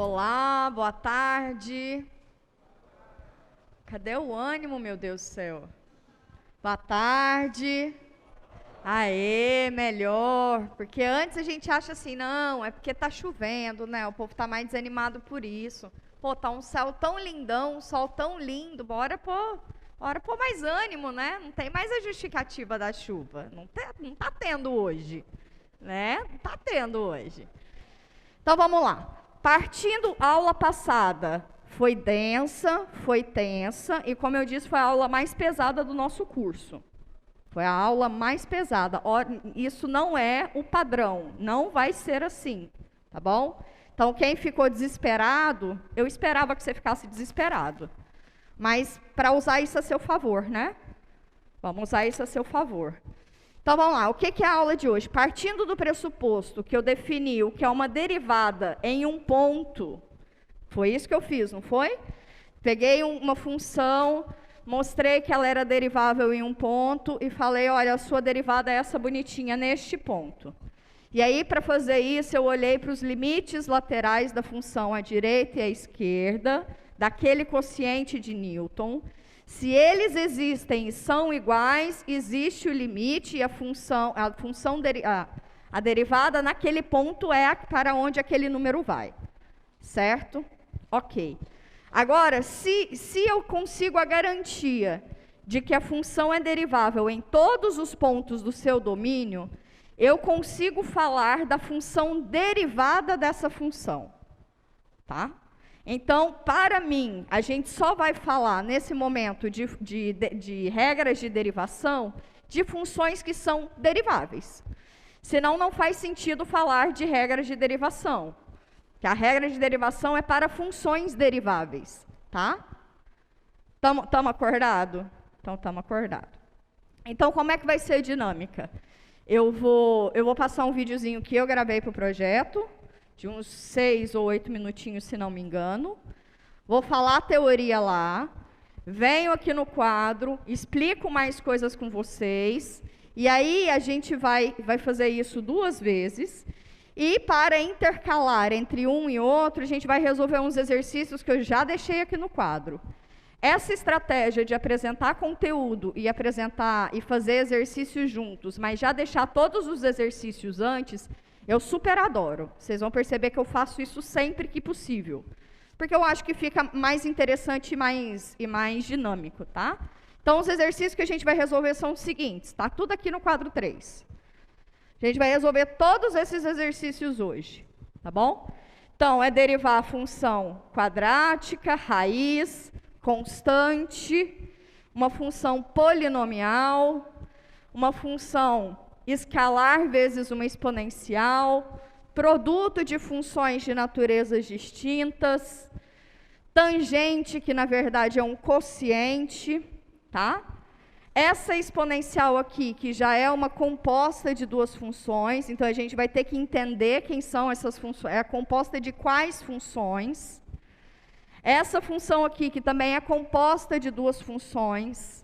Olá, boa tarde. Cadê o ânimo, meu Deus do céu? Boa tarde. Aê, melhor. Porque antes a gente acha assim, não, é porque tá chovendo, né? O povo tá mais desanimado por isso. Pô, tá um céu tão lindão, um sol tão lindo, bora pôr mais ânimo, né? Não tem mais a justificativa da chuva. Não tá tendo hoje, né? Não tá tendo hoje. Então vamos lá. Partindo, aula passada foi densa, foi tensa, e como eu disse, foi a aula mais pesada do nosso curso. Foi a aula mais pesada. Isso não é o padrão, não vai ser assim, tá bom? Então, quem ficou desesperado, eu esperava que você ficasse desesperado. Mas para usar isso a seu favor, né? Vamos usar isso a seu favor. Então, vamos lá. O que é a aula de hoje? Partindo do pressuposto que eu defini o que é uma derivada em um ponto, foi isso que eu fiz, não foi? Peguei uma função, mostrei que ela era derivável em um ponto e falei, olha, a sua derivada é essa bonitinha neste ponto. E aí, para fazer isso, eu olhei para os limites laterais da função à direita e à esquerda, daquele quociente de Newton. Se eles existem e são iguais, existe o limite e a derivada naquele ponto é para onde aquele número vai. Certo? Ok. Agora, se eu consigo a garantia de que a função é derivável em todos os pontos do seu domínio, eu consigo falar da função derivada dessa função. Tá? Então, para mim, a gente só vai falar, nesse momento, de regras de derivação de funções que são deriváveis. Senão, não faz sentido falar de regras de derivação. Que a regra de derivação é para funções deriváveis, tá? Estamos acordados? Então, estamos acordados. Então, como é que vai ser a dinâmica? Eu vou passar um videozinho que eu gravei para o projeto, de uns 6 ou 8 minutinhos, se não me engano. Vou falar a teoria lá, venho aqui no quadro, explico mais coisas com vocês, e aí a gente vai fazer isso 2 vezes, e para intercalar entre um e outro, a gente vai resolver uns exercícios que eu já deixei aqui no quadro. Essa estratégia de apresentar conteúdo e fazer exercícios juntos, mas já deixar todos os exercícios antes, eu super adoro. Vocês vão perceber que eu faço isso sempre que possível. Porque eu acho que fica mais interessante e mais dinâmico, tá? Então, os exercícios que a gente vai resolver são os seguintes, tá? Tudo aqui no quadro 3. A gente vai resolver todos esses exercícios hoje, tá bom? Então, é derivar a função quadrática, raiz, constante, uma função polinomial, uma função escalar vezes uma exponencial, produto de funções de naturezas distintas, tangente, que na verdade é um quociente, tá? Essa exponencial aqui, que já é uma composta de 2 funções, então a gente vai ter que entender quem são essas funções, é composta de quais funções. Essa função aqui, que também é composta de 2 funções.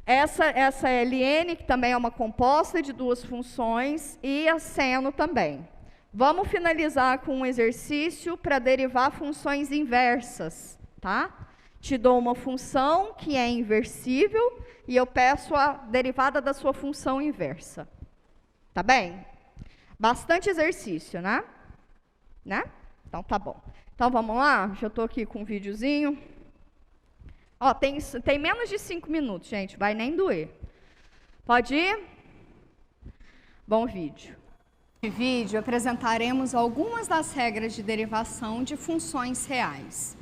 Essa ln, que também é uma composta de 2 funções, e a seno também. Vamos finalizar com um exercício para derivar funções inversas, tá? Te dou uma função que é inversível e eu peço a derivada da sua função inversa. Tá bem? Bastante exercício, né? Então, tá bom. Então, vamos lá? Já estou aqui com um videozinho. Ó, tem menos de 5 minutos, gente, vai nem doer. Pode ir? Bom vídeo. Neste vídeo, apresentaremos algumas das regras de derivação de funções reais.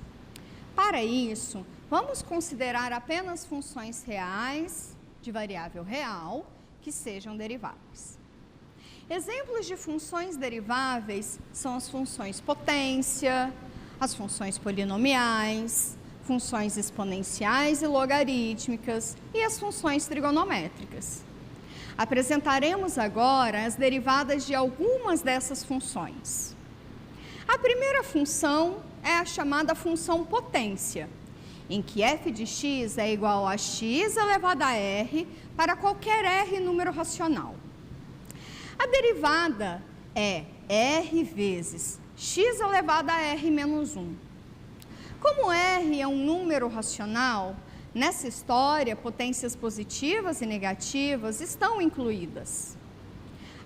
Para isso, vamos considerar apenas funções reais, de variável real, que sejam deriváveis. Exemplos de funções deriváveis são as funções potência, as funções polinomiais, funções exponenciais e logarítmicas e as funções trigonométricas. Apresentaremos agora as derivadas de algumas dessas funções. A primeira função é a chamada função potência, em que f de x é igual a x elevado a r para qualquer r número racional. A derivada é r vezes x elevado a r menos 1. Como r é um número racional, nessa história, potências positivas e negativas estão incluídas.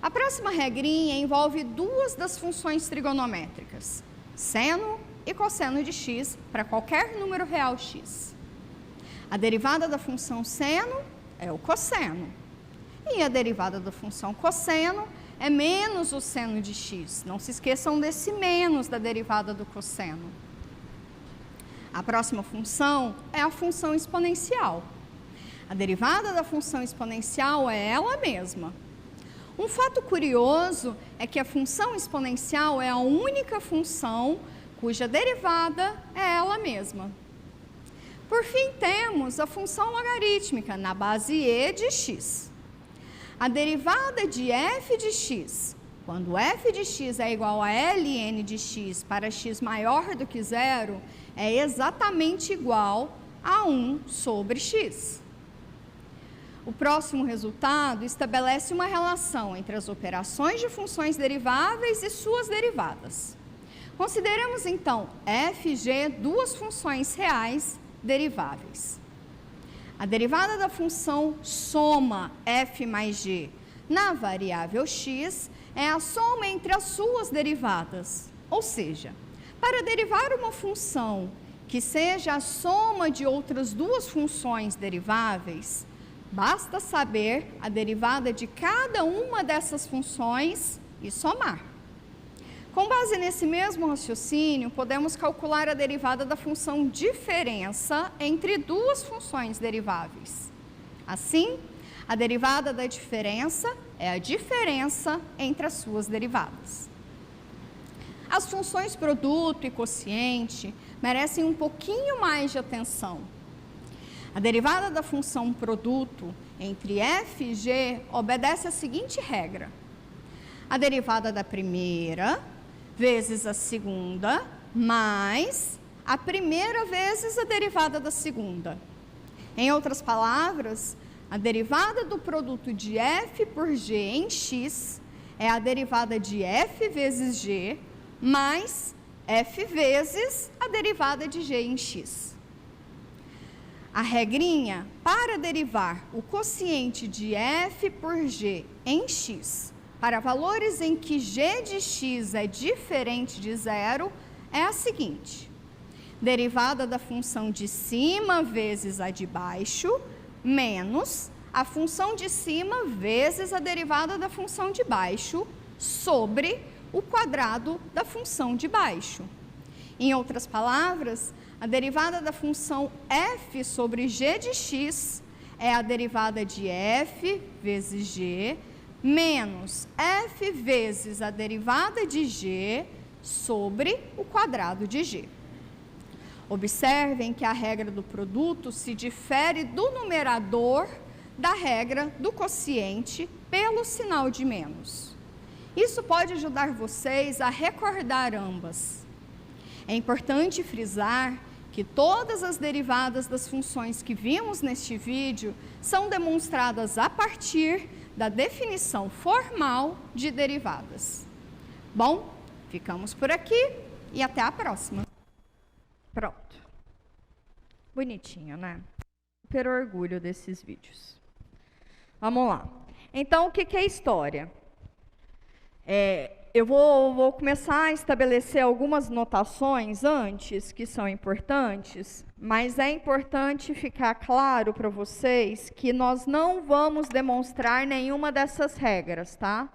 A próxima regrinha envolve duas das funções trigonométricas, seno e cosseno de x para qualquer número real x. A derivada da função seno é o cosseno, e a derivada da função cosseno é menos o seno de x. Não se esqueçam desse menos da derivada do cosseno. A próxima função é a função exponencial. A derivada da função exponencial é ela mesma. Um fato curioso é que a função exponencial é a única função cuja derivada é ela mesma. Por fim, temos a função logarítmica na base e de x. A derivada de f de x, quando f de x é igual a ln de x para x maior do que zero, é exatamente igual a 1 sobre x. O próximo resultado estabelece uma relação entre as operações de funções deriváveis e suas derivadas. Consideremos então f e g duas funções reais deriváveis. A derivada da função soma f mais g na variável x é a soma entre as suas derivadas, ou seja, para derivar uma função que seja a soma de outras duas funções deriváveis, basta saber a derivada de cada uma dessas funções e somar. Com base nesse mesmo raciocínio, podemos calcular a derivada da função diferença entre duas funções deriváveis. Assim, a derivada da diferença é a diferença entre as suas derivadas. As funções produto e quociente merecem um pouquinho mais de atenção. A derivada da função produto entre f e g obedece à seguinte regra: a derivada da primeira vezes a segunda, mais a primeira vezes a derivada da segunda. Em outras palavras, a derivada do produto de f por g em x é a derivada de f vezes g mais f vezes a derivada de g em x. A regrinha para derivar o quociente de f por g em x para valores em que g de x é diferente de zero é a seguinte: derivada da função de cima vezes a de baixo, menos a função de cima vezes a derivada da função de baixo, sobre o quadrado da função de baixo. Em outras palavras, a derivada da função f sobre g de x é a derivada de f vezes g, menos f vezes a derivada de g sobre o quadrado de g. Observem que a regra do produto se difere do numerador da regra do quociente pelo sinal de menos. Isso pode ajudar vocês a recordar ambas. É importante frisar que todas as derivadas das funções que vimos neste vídeo são demonstradas a partir da definição formal de derivadas. Bom, ficamos por aqui e até a próxima. Pronto. Bonitinho, né? Super orgulho desses vídeos. Vamos lá. Então, o que é história? Eu vou começar a estabelecer algumas notações antes, que são importantes, mas é importante ficar claro para vocês que nós não vamos demonstrar nenhuma dessas regras, tá?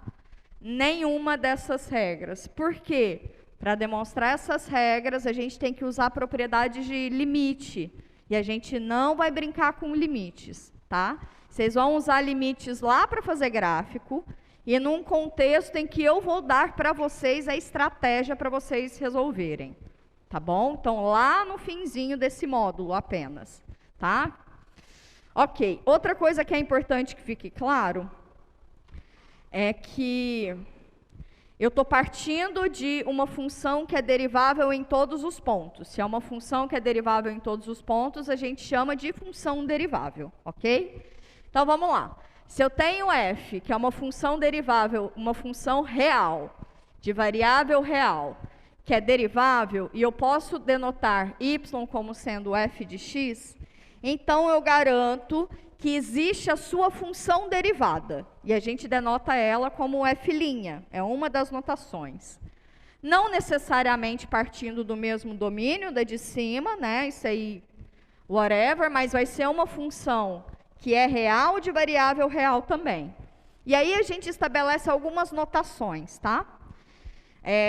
Nenhuma dessas regras. Por quê? Para demonstrar essas regras, a gente tem que usar a propriedade de limite. E a gente não vai brincar com limites, tá? Vocês vão usar limites lá para fazer gráfico, e num contexto em que eu vou dar para vocês a estratégia para vocês resolverem. Tá bom? Então, lá no finzinho desse módulo apenas, tá? Ok. Outra coisa que é importante que fique claro é que eu estou partindo de uma função que é derivável em todos os pontos. Se é uma função que é derivável em todos os pontos, a gente chama de função derivável, ok? Então, vamos lá. Se eu tenho f, que é uma função derivável, uma função real, de variável real, que é derivável, e eu posso denotar y como sendo f de x, então eu garanto que existe a sua função derivada. E a gente denota ela como f', é uma das notações. Não necessariamente partindo do mesmo domínio da de cima, né? Isso aí, whatever, mas vai ser uma função que é real de variável real também. E aí a gente estabelece algumas notações, tá?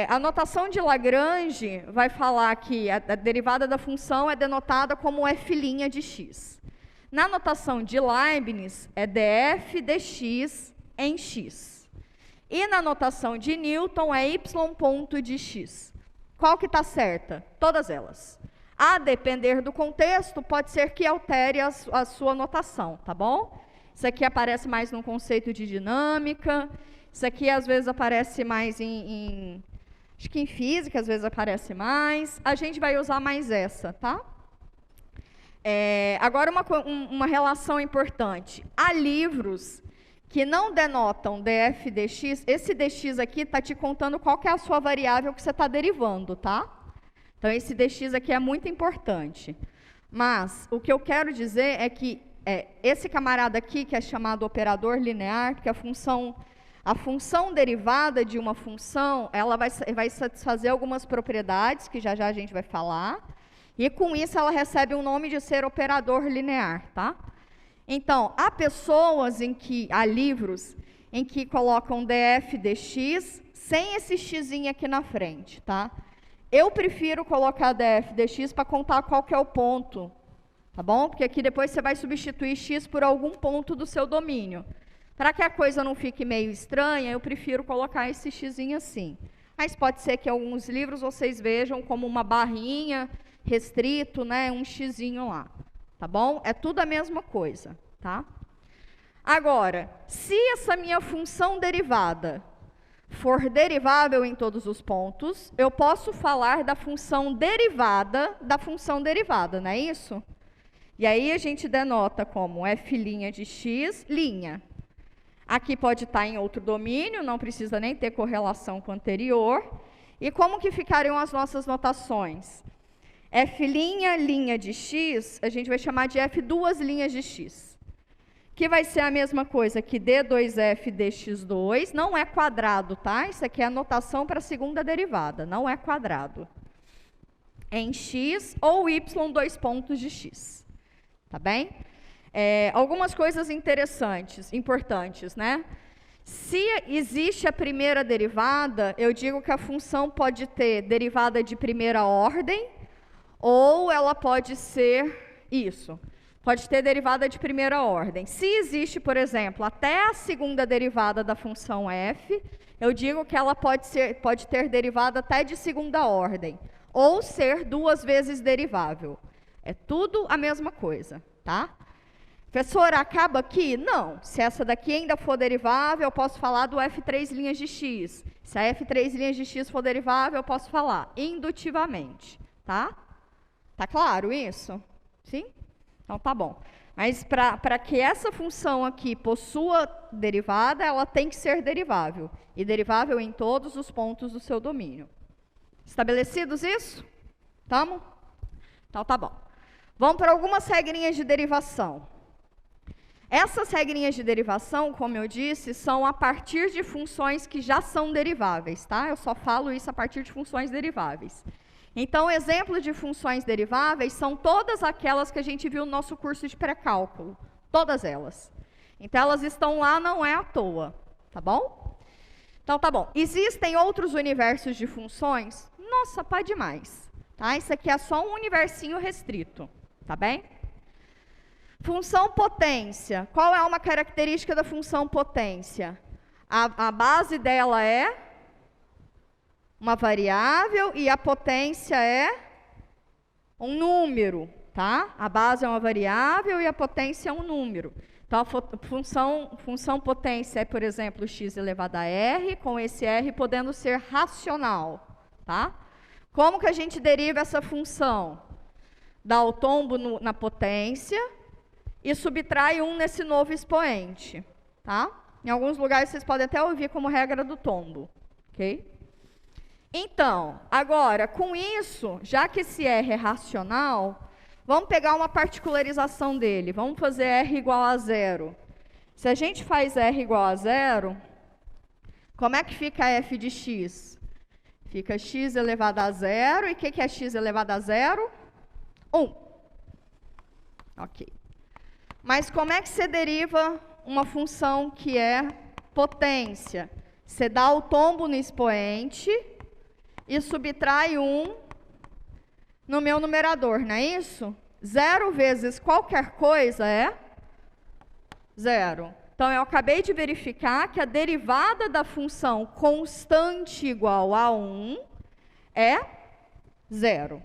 A notação de Lagrange vai falar que a derivada da função é denotada como f' de x. Na notação de Leibniz, é df dx em x. E na notação de Newton, é y ponto de x. Qual que está certa? Todas elas. A depender do contexto, pode ser que altere a sua notação, tá bom? Isso aqui aparece mais no conceito de dinâmica. Isso aqui, às vezes, aparece mais acho que em física, às vezes, aparece mais. A gente vai usar mais essa, tá? Agora, uma relação importante. Há livros que não denotam df dx. Esse dx aqui está te contando qual que é a sua variável que você está derivando, tá? Então, esse dx aqui é muito importante. Mas, o que eu quero dizer é que esse camarada aqui, que é chamado operador linear, que a função derivada de uma função, ela vai satisfazer algumas propriedades, que já já a gente vai falar, e com isso ela recebe o nome de ser operador linear, tá? Então, há livros em que colocam df dx sem esse xzinho aqui na frente, tá? Eu prefiro colocar df dx para contar qual que é o ponto, tá bom? Porque aqui depois você vai substituir x por algum ponto do seu domínio. Para que a coisa não fique meio estranha, eu prefiro colocar esse xzinho assim. Mas pode ser que em alguns livros vocês vejam como uma barrinha, restrito, né, um xzinho lá. Tá bom? É tudo a mesma coisa, tá? Agora, se essa minha função derivada for derivável em todos os pontos, eu posso falar da função derivada, não é isso? E aí a gente denota como f' de x'. Aqui pode estar em outro domínio, não precisa nem ter correlação com o anterior. E como que ficariam as nossas notações? F' de x, a gente vai chamar de f2' de x. Que vai ser a mesma coisa que d2f dx2, não é quadrado, tá? Isso aqui é a notação para a segunda derivada, não é quadrado. Em x ou y 2 pontos de x. Tá bem? Algumas coisas importantes, né? Se existe a primeira derivada, eu digo que a função pode ter derivada de primeira ordem, ou ela pode ser isso. Pode ter derivada de primeira ordem. Se existe, por exemplo, até a segunda derivada da função f, eu digo que ela pode ter derivada até de segunda ordem, ou ser 2 vezes derivável. É tudo a mesma coisa, tá? Professora, acaba aqui? Não. Se essa daqui ainda for derivável, eu posso falar do f3' de x. Se a f3' de x for derivável, eu posso falar indutivamente, tá? Tá claro isso? Sim? Então tá bom. Mas para que essa função aqui possua derivada, ela tem que ser derivável. E derivável em todos os pontos do seu domínio. Estabelecidos isso? Tamo? Então tá bom. Vamos para algumas regrinhas de derivação. Essas regrinhas de derivação, como eu disse, são a partir de funções que já são deriváveis, tá? Eu só falo isso a partir de funções deriváveis. Então, exemplos de funções deriváveis são todas aquelas que a gente viu no nosso curso de pré-cálculo. Todas elas. Então, elas estão lá, não é à toa, tá bom? Então, tá bom. Existem outros universos de funções? Nossa, pá demais. Tá? Isso aqui é só um universinho restrito, tá bem? Função potência. Qual é uma característica da função potência? A base dela é uma variável e a potência é um número, tá? A base é uma variável e a potência é um número. Então, a função potência é, por exemplo, x elevado a r, com esse r podendo ser racional, tá? Como que a gente deriva essa função? Dá o tombo na potência e subtrai 1 nesse novo expoente, tá? Em alguns lugares vocês podem até ouvir como regra do tombo, ok? Então, agora, com isso, já que esse R é racional, vamos pegar uma particularização dele. Vamos fazer R igual a 0. Se a gente faz R igual a 0, como é que fica f de x? Fica x elevado a 0. E o que é x elevado a 0? 1. Ok. Mas como é que você deriva uma função que é potência? Você dá o tombo no expoente e subtrai 1 no meu numerador, não é isso? 0 vezes qualquer coisa é 0. Então, eu acabei de verificar que a derivada da função constante igual a 1 é 0.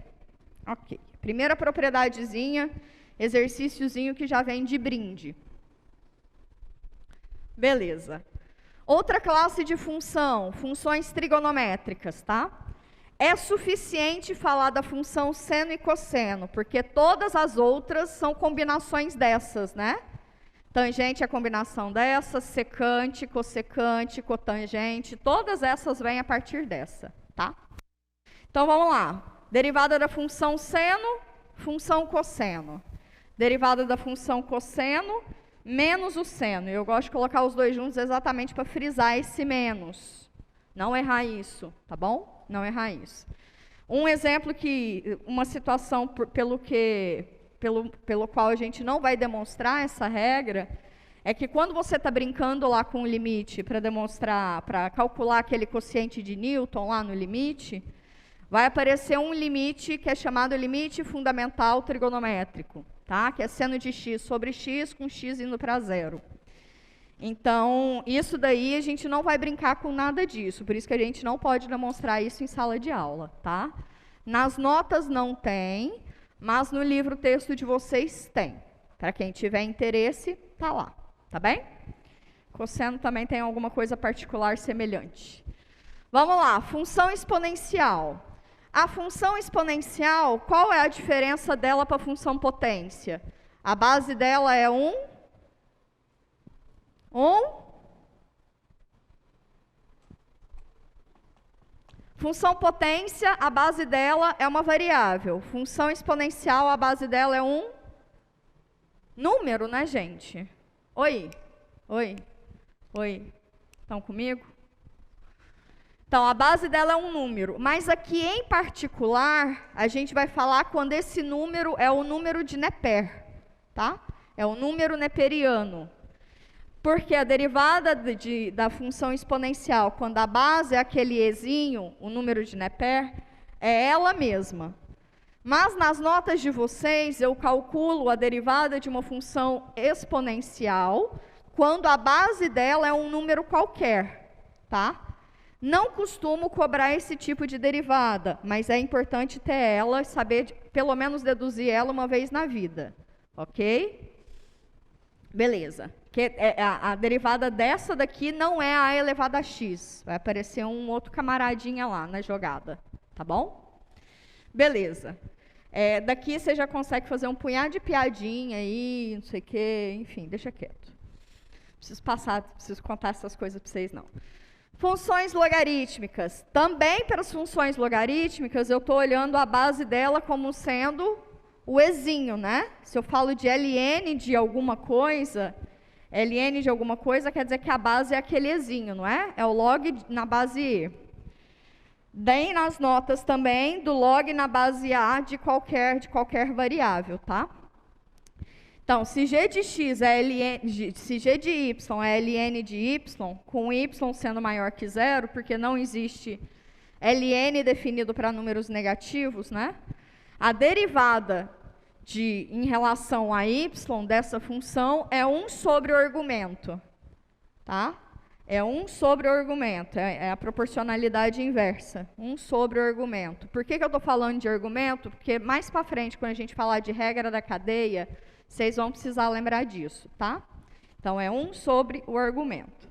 Ok. Primeira propriedadezinha, exercíciozinho que já vem de brinde. Beleza. Outra classe de função, funções trigonométricas, tá? É suficiente falar da função seno e cosseno, porque todas as outras são combinações dessas, né? Tangente é combinação dessa, secante, cossecante, cotangente, todas essas vêm a partir dessa, tá? Então, vamos lá. Derivada da função seno, função cosseno. Derivada da função cosseno, menos o seno. Eu gosto de colocar os dois juntos exatamente para frisar esse menos. Não errar isso, tá bom? Não errar isso. Um exemplo uma situação pelo qual a gente não vai demonstrar essa regra, é que quando você está brincando lá com o limite para calcular aquele quociente de Newton lá no limite, vai aparecer um limite que é chamado limite fundamental trigonométrico, tá? Que é seno de x sobre x com x indo para 0. Então, isso daí a gente não vai brincar com nada disso, por isso que a gente não pode demonstrar isso em sala de aula, tá? Nas notas não tem, mas no livro texto de vocês tem. Para quem tiver interesse, tá lá, tá bem? Cosseno também tem alguma coisa particular semelhante. Vamos lá, função exponencial. A função exponencial, qual é a diferença dela para a função potência? A base dela é 1. Função potência, a base dela é uma variável. Função exponencial, a base dela é um número, né, gente? Oi? Estão comigo? Então, a base dela é um número. Mas aqui, em particular, a gente vai falar quando esse número é o número de Neper, tá? É o número neperiano. Porque a derivada da função exponencial, quando a base é aquele ezinho, o número de Neper, é ela mesma. Mas nas notas de vocês, eu calculo a derivada de uma função exponencial, quando a base dela é um número qualquer, tá? Não costumo cobrar esse tipo de derivada, mas é importante ter ela, saber, pelo menos deduzir ela uma vez na vida, ok? Beleza. A derivada dessa daqui não é a elevado a x. Vai aparecer um outro camaradinha lá na jogada. Tá bom? Beleza. Daqui você já consegue fazer um punhado de piadinha aí, não sei o quê. Enfim, deixa quieto. Preciso contar essas coisas para vocês, não. Funções logarítmicas. Também para as funções logarítmicas, eu estou olhando a base dela como sendo o ezinho, né? Se eu falo de ln de alguma coisa... ln de alguma coisa quer dizer que a base é aquele ezinho, não é? É o log na base E. Deem nas notas também do log na base A de qualquer variável, tá? Então, se g de x é se g de y é ln de y, com y sendo maior que 0, porque não existe ln definido para números negativos, né? A derivada em relação a y dessa função é 1 sobre o argumento, tá? É 1 sobre o argumento, é a proporcionalidade inversa, 1 sobre o argumento. Por que eu estou falando de argumento? Porque mais para frente, quando a gente falar de regra da cadeia, vocês vão precisar lembrar disso, tá? Então, é 1 sobre o argumento.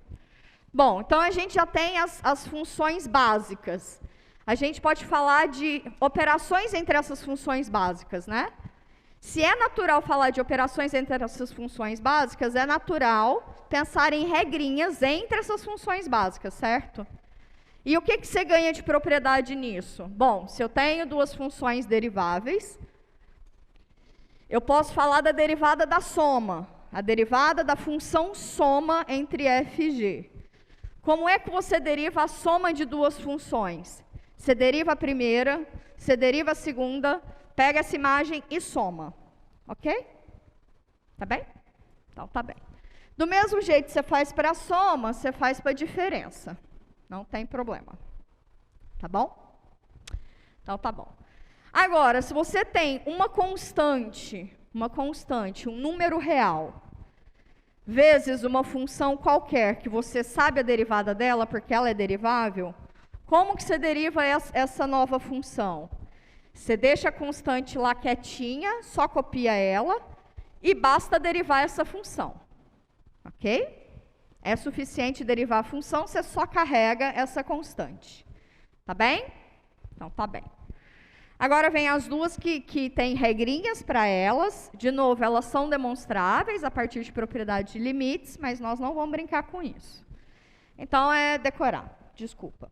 Bom, então a gente já tem as funções básicas. A gente pode falar de operações entre essas funções básicas, né? Se é natural falar de operações entre essas funções básicas, é natural pensar em regrinhas entre essas funções básicas, certo? E o que você ganha de propriedade nisso? Bom, se eu tenho duas funções deriváveis, eu posso falar da derivada da soma, a derivada da função soma entre f e g. Como é que você deriva a soma de duas funções? Você deriva a primeira, você deriva a segunda, pega essa imagem e soma. Ok? Tá bem? Então, tá bem. Do mesmo jeito que você faz para a soma, você faz para a diferença. Não tem problema. Tá bom? Então, tá bom. Agora, se você tem uma constante, um número real, vezes uma função qualquer, que você sabe a derivada dela, porque ela é derivável, como que você deriva essa nova função? Você deixa a constante lá quietinha, só copia ela, e basta derivar essa função. Ok? É suficiente derivar a função, você só carrega essa constante. Tá bem? Então, tá bem. Agora vem as duas que têm regrinhas para elas. De novo, elas são demonstráveis a partir de propriedade de limites, mas nós não vamos brincar com isso. Então, é decorar. Desculpa.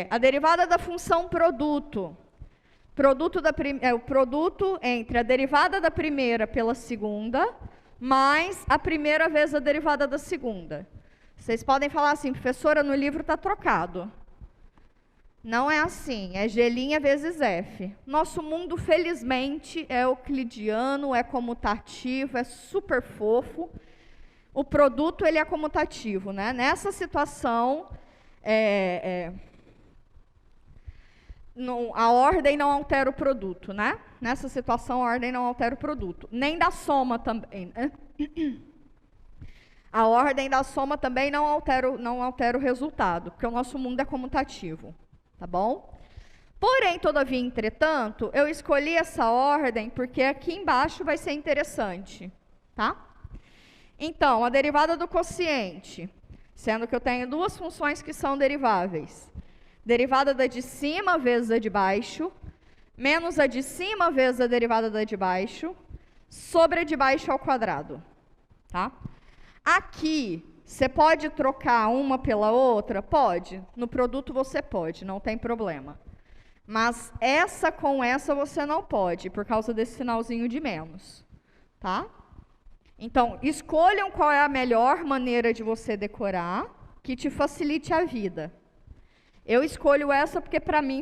A derivada da função produto. O produto entre a derivada da primeira pela segunda, mais a primeira vezes a derivada da segunda. Vocês podem falar assim, professora, no livro está trocado. Não é assim, é G' vezes F. Nosso mundo, felizmente, é euclidiano, é comutativo, é super fofo. O produto, ele é comutativo, né? Nessa situação, a ordem não altera o produto, né? Nessa situação, a ordem não altera o produto. Nem da soma também, né? A ordem da soma também não altera o resultado, porque o nosso mundo é comutativo. Tá bom? Porém, todavia, entretanto, eu escolhi essa ordem porque aqui embaixo vai ser interessante, tá? Então, a derivada do quociente, sendo que eu tenho duas funções que são deriváveis. Derivada da de cima vezes a de baixo, menos a de cima vezes a derivada da de baixo, sobre a de baixo ao quadrado, tá? Aqui, você pode trocar uma pela outra? Pode. No produto você pode, não tem problema. Mas essa com essa você não pode, por causa desse finalzinho de menos. Tá? Então, escolham qual é a melhor maneira de você decorar, que te facilite a vida. Eu escolho essa porque para mim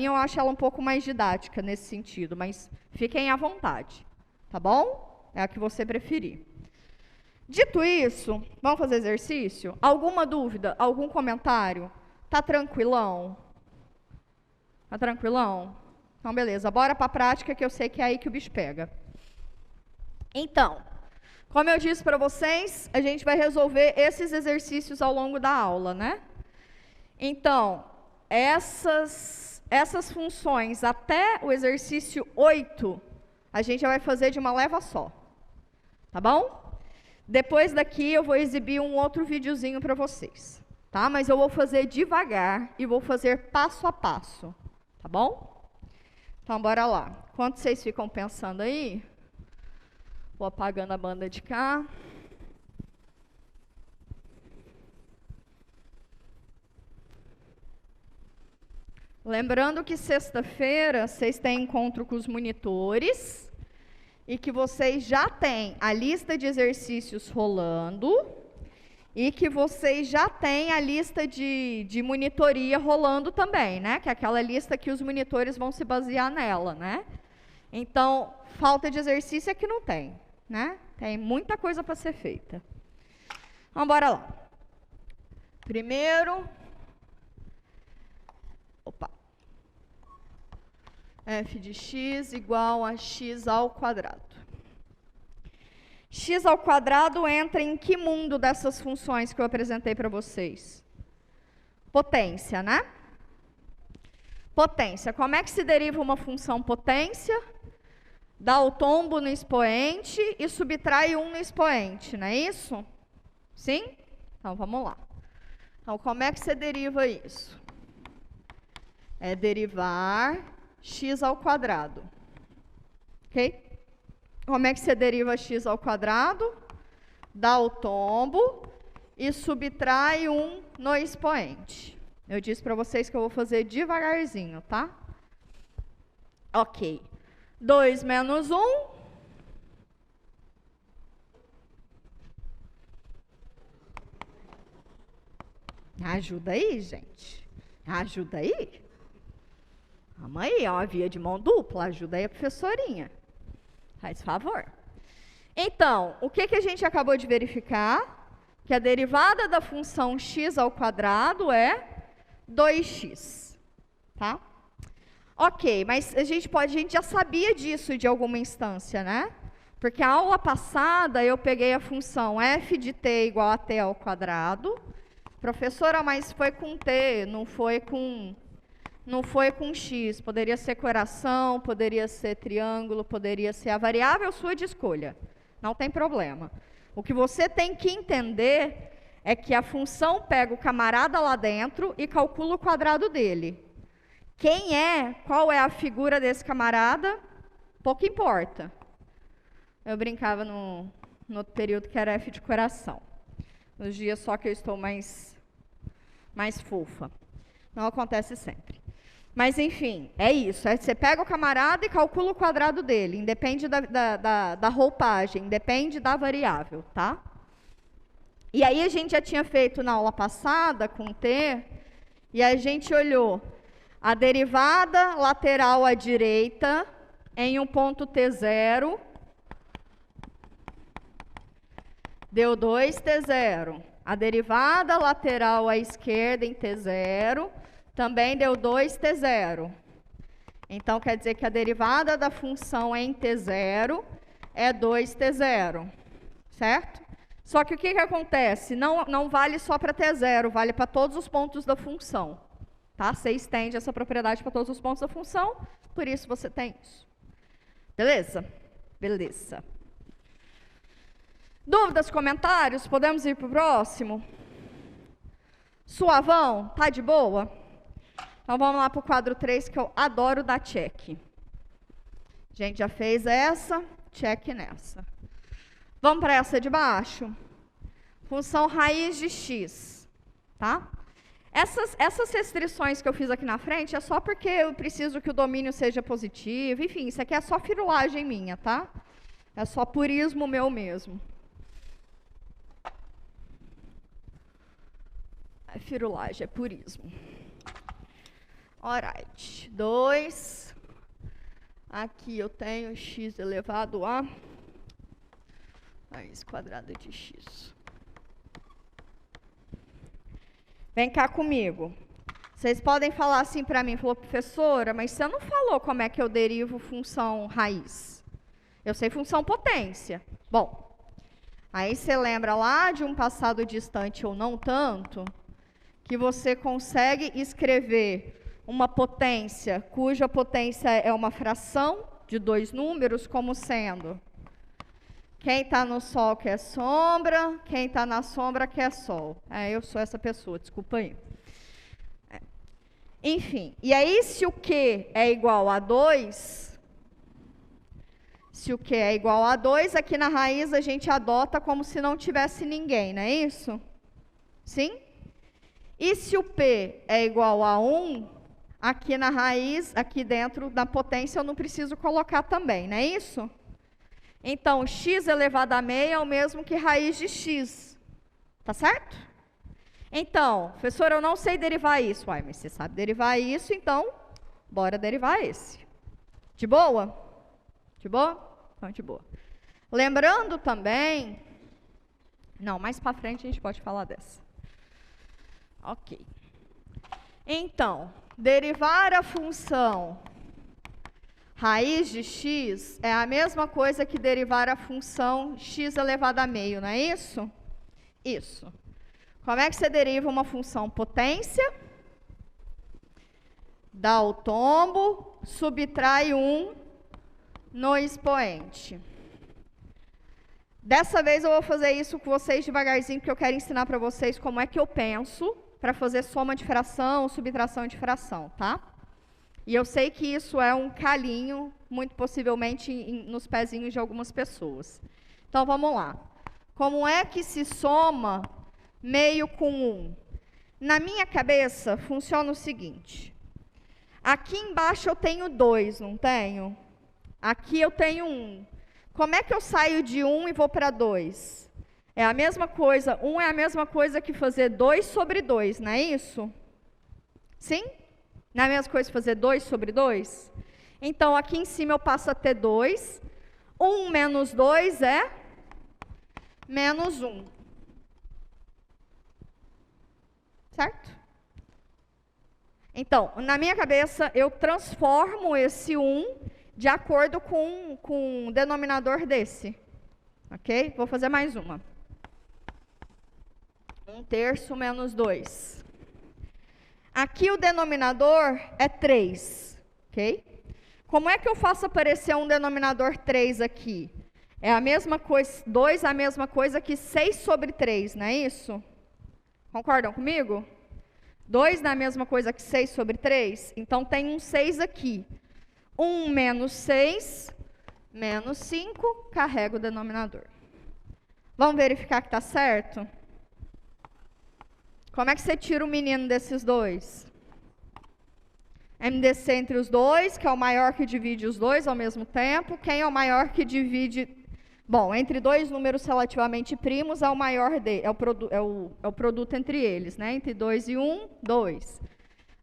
eu acho ela um pouco mais didática nesse sentido, mas fiquem à vontade. Tá bom? É a que você preferir. Dito isso, vamos fazer exercício? Alguma dúvida? Algum comentário? Tá tranquilão? Tá tranquilão? Então, beleza. Bora para a prática, que eu sei que é aí que o bicho pega. Então, como eu disse para vocês, a gente vai resolver esses exercícios ao longo da aula, né? Então, essas funções até o exercício 8, a gente já vai fazer de uma leva só. Tá bom? Depois daqui eu vou exibir um outro videozinho para vocês, tá? Mas eu vou fazer devagar e vou fazer passo a passo, tá bom? Então, bora lá. Enquanto vocês ficam pensando aí, vou apagando a banda de cá. Lembrando que sexta-feira vocês têm encontro com os monitores e que vocês já têm a lista de exercícios rolando e que vocês já têm a lista de monitoria rolando também, né? Que é aquela lista que os monitores vão se basear nela, né? Então, falta de exercício é que não tem, né? Tem muita coisa para ser feita. Então, bora lá. Primeiro, f de x igual a x ao quadrado. X ao quadrado entra em que mundo dessas funções que eu apresentei para vocês? Potência, né? Potência. Como é que se deriva uma função potência? Dá o tombo no expoente e subtrai 1 no expoente, não é isso? Sim? Então, vamos lá. Então, como é que você deriva isso? É derivar x ao quadrado. Ok? Como é que você deriva x ao quadrado? Dá o tombo e subtrai 1 no expoente. Eu disse para vocês que eu vou fazer devagarzinho, tá? Ok. 2 menos 1. Ajuda aí, gente. Ajuda aí. Vamos aí, é uma via de mão dupla. Ajuda aí a professorinha. Faz favor. Então, o que a gente acabou de verificar? Que a derivada da função x ao quadrado é 2x. Tá? Ok, mas a gente já sabia disso de alguma instância, né? Porque a aula passada eu peguei a função f de t igual a t ao quadrado. Professora, mas foi com t, não foi com x. Poderia ser coração, poderia ser triângulo, poderia ser a variável sua de escolha. Não tem problema. O que você tem que entender é que a função pega o camarada lá dentro e calcula o quadrado dele. Qual é a figura desse camarada? Pouco importa. Eu brincava no período que era F de coração. Nos dias só que eu estou mais fofa. Não acontece sempre. Mas, enfim, é isso. Você pega o camarada e calcula o quadrado dele. Independe da roupagem, depende da variável, tá? E aí a gente já tinha feito na aula passada com t, e a gente olhou a derivada lateral à direita em um ponto t0, deu 2t0. A derivada lateral à esquerda em t0 também deu 2t0. Então, quer dizer que a derivada da função em t0 é 2t0, certo? Só que o que acontece? Não vale só para t0, vale para todos os pontos da função. Tá? Você estende essa propriedade para todos os pontos da função, por isso você tem isso. Beleza? Beleza. Dúvidas, comentários? Podemos ir para o próximo? Suavão? Tá de boa? Então vamos lá para o quadro 3, que eu adoro dar check. A gente já fez essa, check nessa. Vamos para essa de baixo? Função raiz de x. Tá? Essas restrições que eu fiz aqui na frente é só porque eu preciso que o domínio seja positivo. Enfim, isso aqui é só firulagem minha, tá? É só purismo meu mesmo. É firulagem, é purismo. Alright. 2. Aqui eu tenho x elevado a raiz quadrada de x. Vem cá comigo. Vocês podem falar assim para mim, falou, professora, mas você não falou como é que eu derivo função raiz. Eu sei função potência. Bom, aí você lembra lá de um passado distante ou não tanto, que você consegue escrever uma potência cuja potência é uma fração de 2 números, como sendo quem está no sol quer sombra, quem está na sombra quer sol. Eu sou essa pessoa, desculpa aí. Enfim, e aí se o Q é igual a 2, aqui na raiz a gente adota como se não tivesse ninguém, não é isso? Sim? E se o P é igual a 1, aqui na raiz, aqui dentro da potência eu não preciso colocar também, não é isso? Então, x elevado a meio é o mesmo que raiz de x. Tá certo? Então, professor, eu não sei derivar isso. Uai, mas você sabe derivar isso, então, bora derivar esse. De boa? De boa? Então, de boa. Lembrando também... Não, mais para frente a gente pode falar dessa. Ok. Então, derivar a função raiz de x é a mesma coisa que derivar a função x elevado a meio, não é isso? Isso. Como é que você deriva uma função potência? Dá o tombo, subtrai 1 no expoente. Dessa vez eu vou fazer isso com vocês devagarzinho, porque eu quero ensinar para vocês como é que eu penso para fazer soma de fração, subtração de fração, tá? E eu sei que isso é um calinho, muito possivelmente nos pezinhos de algumas pessoas. Então, vamos lá. Como é que se soma meio com 1. Na minha cabeça, funciona o seguinte. Aqui embaixo eu tenho 2, não tenho? Aqui eu tenho 1. Como é que eu saio de 1 e vou para 2? É a mesma coisa, 1 é a mesma coisa que fazer 2 sobre 2, não é isso? Sim? Não é a mesma coisa que fazer 2 sobre 2? Então, aqui em cima eu passo a ter 2. 1 menos 2 é menos 1. Certo? Então, na minha cabeça, eu transformo esse 1 de acordo com o denominador desse. Ok? Vou fazer mais uma. 1/3 menos 2. Aqui o denominador é 3. Ok? Como é que eu faço aparecer um denominador 3 aqui? É a mesma coisa, 2 é a mesma coisa que 6 sobre 3, não é isso? Concordam comigo? 2 não é a mesma coisa que 6 sobre 3? Então tem um 6 aqui. 1 menos 6, menos 5, carrega o denominador. Vamos verificar que está certo? Como é que você tira o menino desses dois? MDC entre os dois, que é o maior que divide os dois ao mesmo tempo. Quem é o maior que divide... Bom, entre dois números relativamente primos, é o maior é o produto entre eles, né? Entre 2 e 1, 2.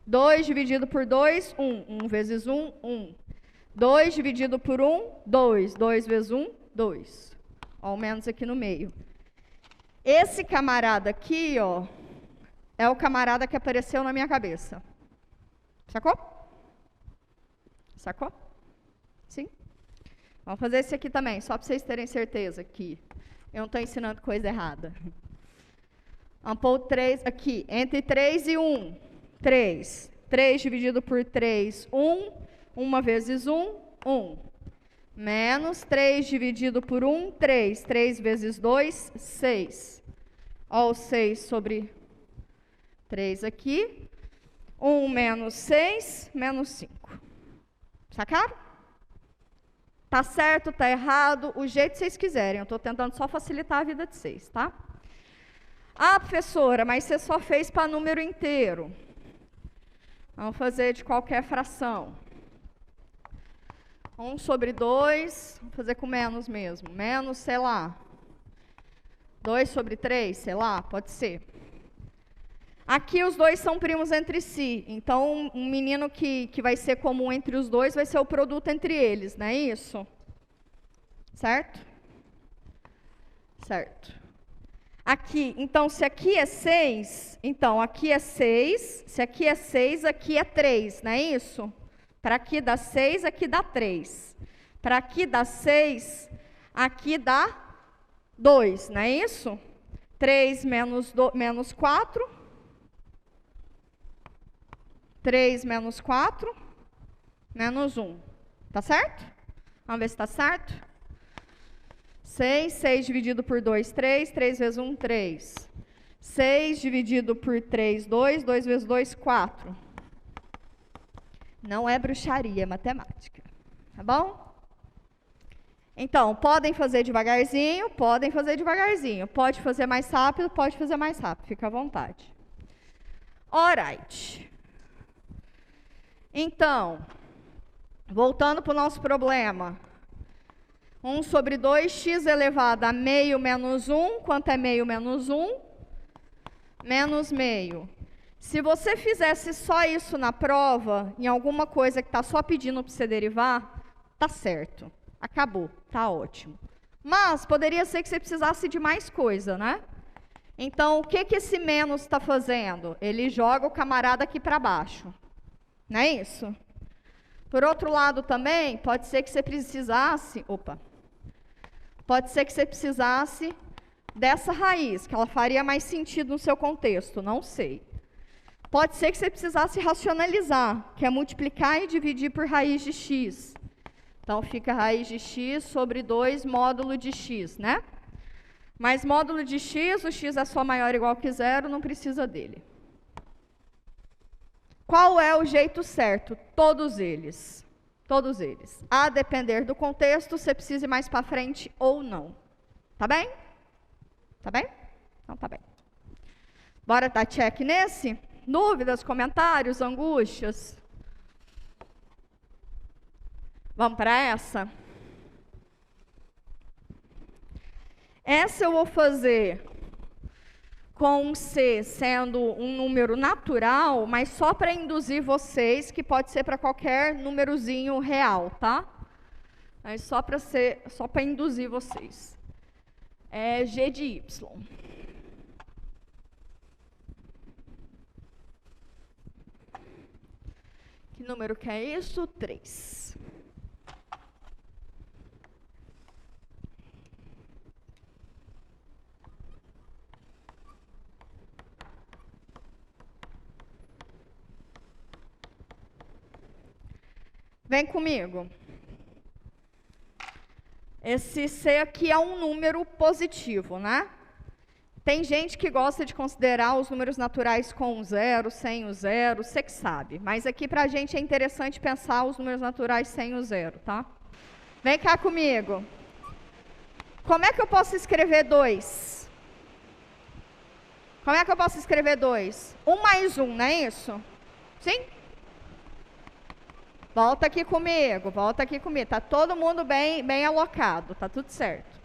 2 dividido por 2, 1. 1 vezes 1, 1. 2 dividido por 1, 2. 2 vezes 1, 2. Ao menos aqui no meio. Esse camarada aqui, ó, é o camarada que apareceu na minha cabeça. Sacou? Sacou? Sim? Vamos fazer esse aqui também, só para vocês terem certeza que eu não estou ensinando coisa errada. Vamos pôr 3 aqui, entre 3 e 1. 3. 3 dividido por 3, 1. 1 vezes 1, 1. Menos 3 dividido por 1, 3. 3 vezes 2, 6. Ó, o 6 sobre 3 aqui. 1 menos 6, menos 5. Sacaram? Tá certo, tá errado, o jeito que vocês quiserem. Eu estou tentando só facilitar a vida de vocês, tá? Ah, professora, mas você só fez para número inteiro. Vamos fazer de qualquer fração. 1 sobre 2, vou fazer com menos mesmo. Menos, sei lá. 2 sobre 3, sei lá, pode ser. Aqui os dois são primos entre si. Então, um menino que vai ser comum entre os dois vai ser o produto entre eles, não é isso? Certo? Certo. Aqui, então, se aqui é 6, então aqui é 6. Se aqui é 6, aqui é 3, não é isso? Para aqui dá 6, aqui dá 3. Para aqui dá 6, aqui dá 2, não é isso? 3 menos 4. 3 menos 4, menos 1. Tá certo? Vamos ver se está certo. 6, 6 dividido por 2, 3. 3 vezes 1, 3. 6 dividido por 3, 2. 2 vezes 2, 4. Não é bruxaria, é matemática. Tá bom? Então, podem fazer devagarzinho, podem fazer devagarzinho. Pode fazer mais rápido, pode fazer mais rápido. Fica à vontade. Alright. Então, voltando para o nosso problema. 1 sobre 2x elevado a meio menos 1. Quanto é meio menos 1? Menos meio. Se você fizesse só isso na prova, em alguma coisa que está só pedindo para você derivar, tá certo. Acabou, tá ótimo. Mas poderia ser que você precisasse de mais coisa, né? Então, o que esse menos está fazendo? Ele joga o camarada aqui para baixo. Não é isso? Por outro lado também, pode ser que você precisasse... Pode ser que você precisasse dessa raiz, que ela faria mais sentido no seu contexto, não sei. Pode ser que você precisasse racionalizar, que é multiplicar e dividir por raiz de x. Então, fica raiz de x sobre 2 módulo de x, né? Mas módulo de x, o x é só maior ou igual que 0, não precisa dele. Qual é o jeito certo? Todos eles. Todos eles. A depender do contexto, você precisa ir mais para frente ou não. Tá bem? Tá bem? Então, tá bem. Bora dar check nesse? Dúvidas, comentários, angústias? Vamos para essa? Essa eu vou fazer com C sendo um número natural, mas só para induzir vocês, que pode ser para qualquer númerozinho real, tá? Mas só para induzir vocês. É G de Y. Que número que é isso? 3. Vem comigo. Esse C aqui é um número positivo, né? Tem gente que gosta de considerar os números naturais com o zero, sem o zero, você que sabe. Mas aqui pra gente é interessante pensar os números naturais sem o zero, tá? Vem cá comigo. Como é que eu posso escrever 2? Como é que eu posso escrever 2? 1 mais 1, não é isso? Sim? Volta aqui comigo, volta aqui comigo. Tá todo mundo bem alocado, tá tudo certo.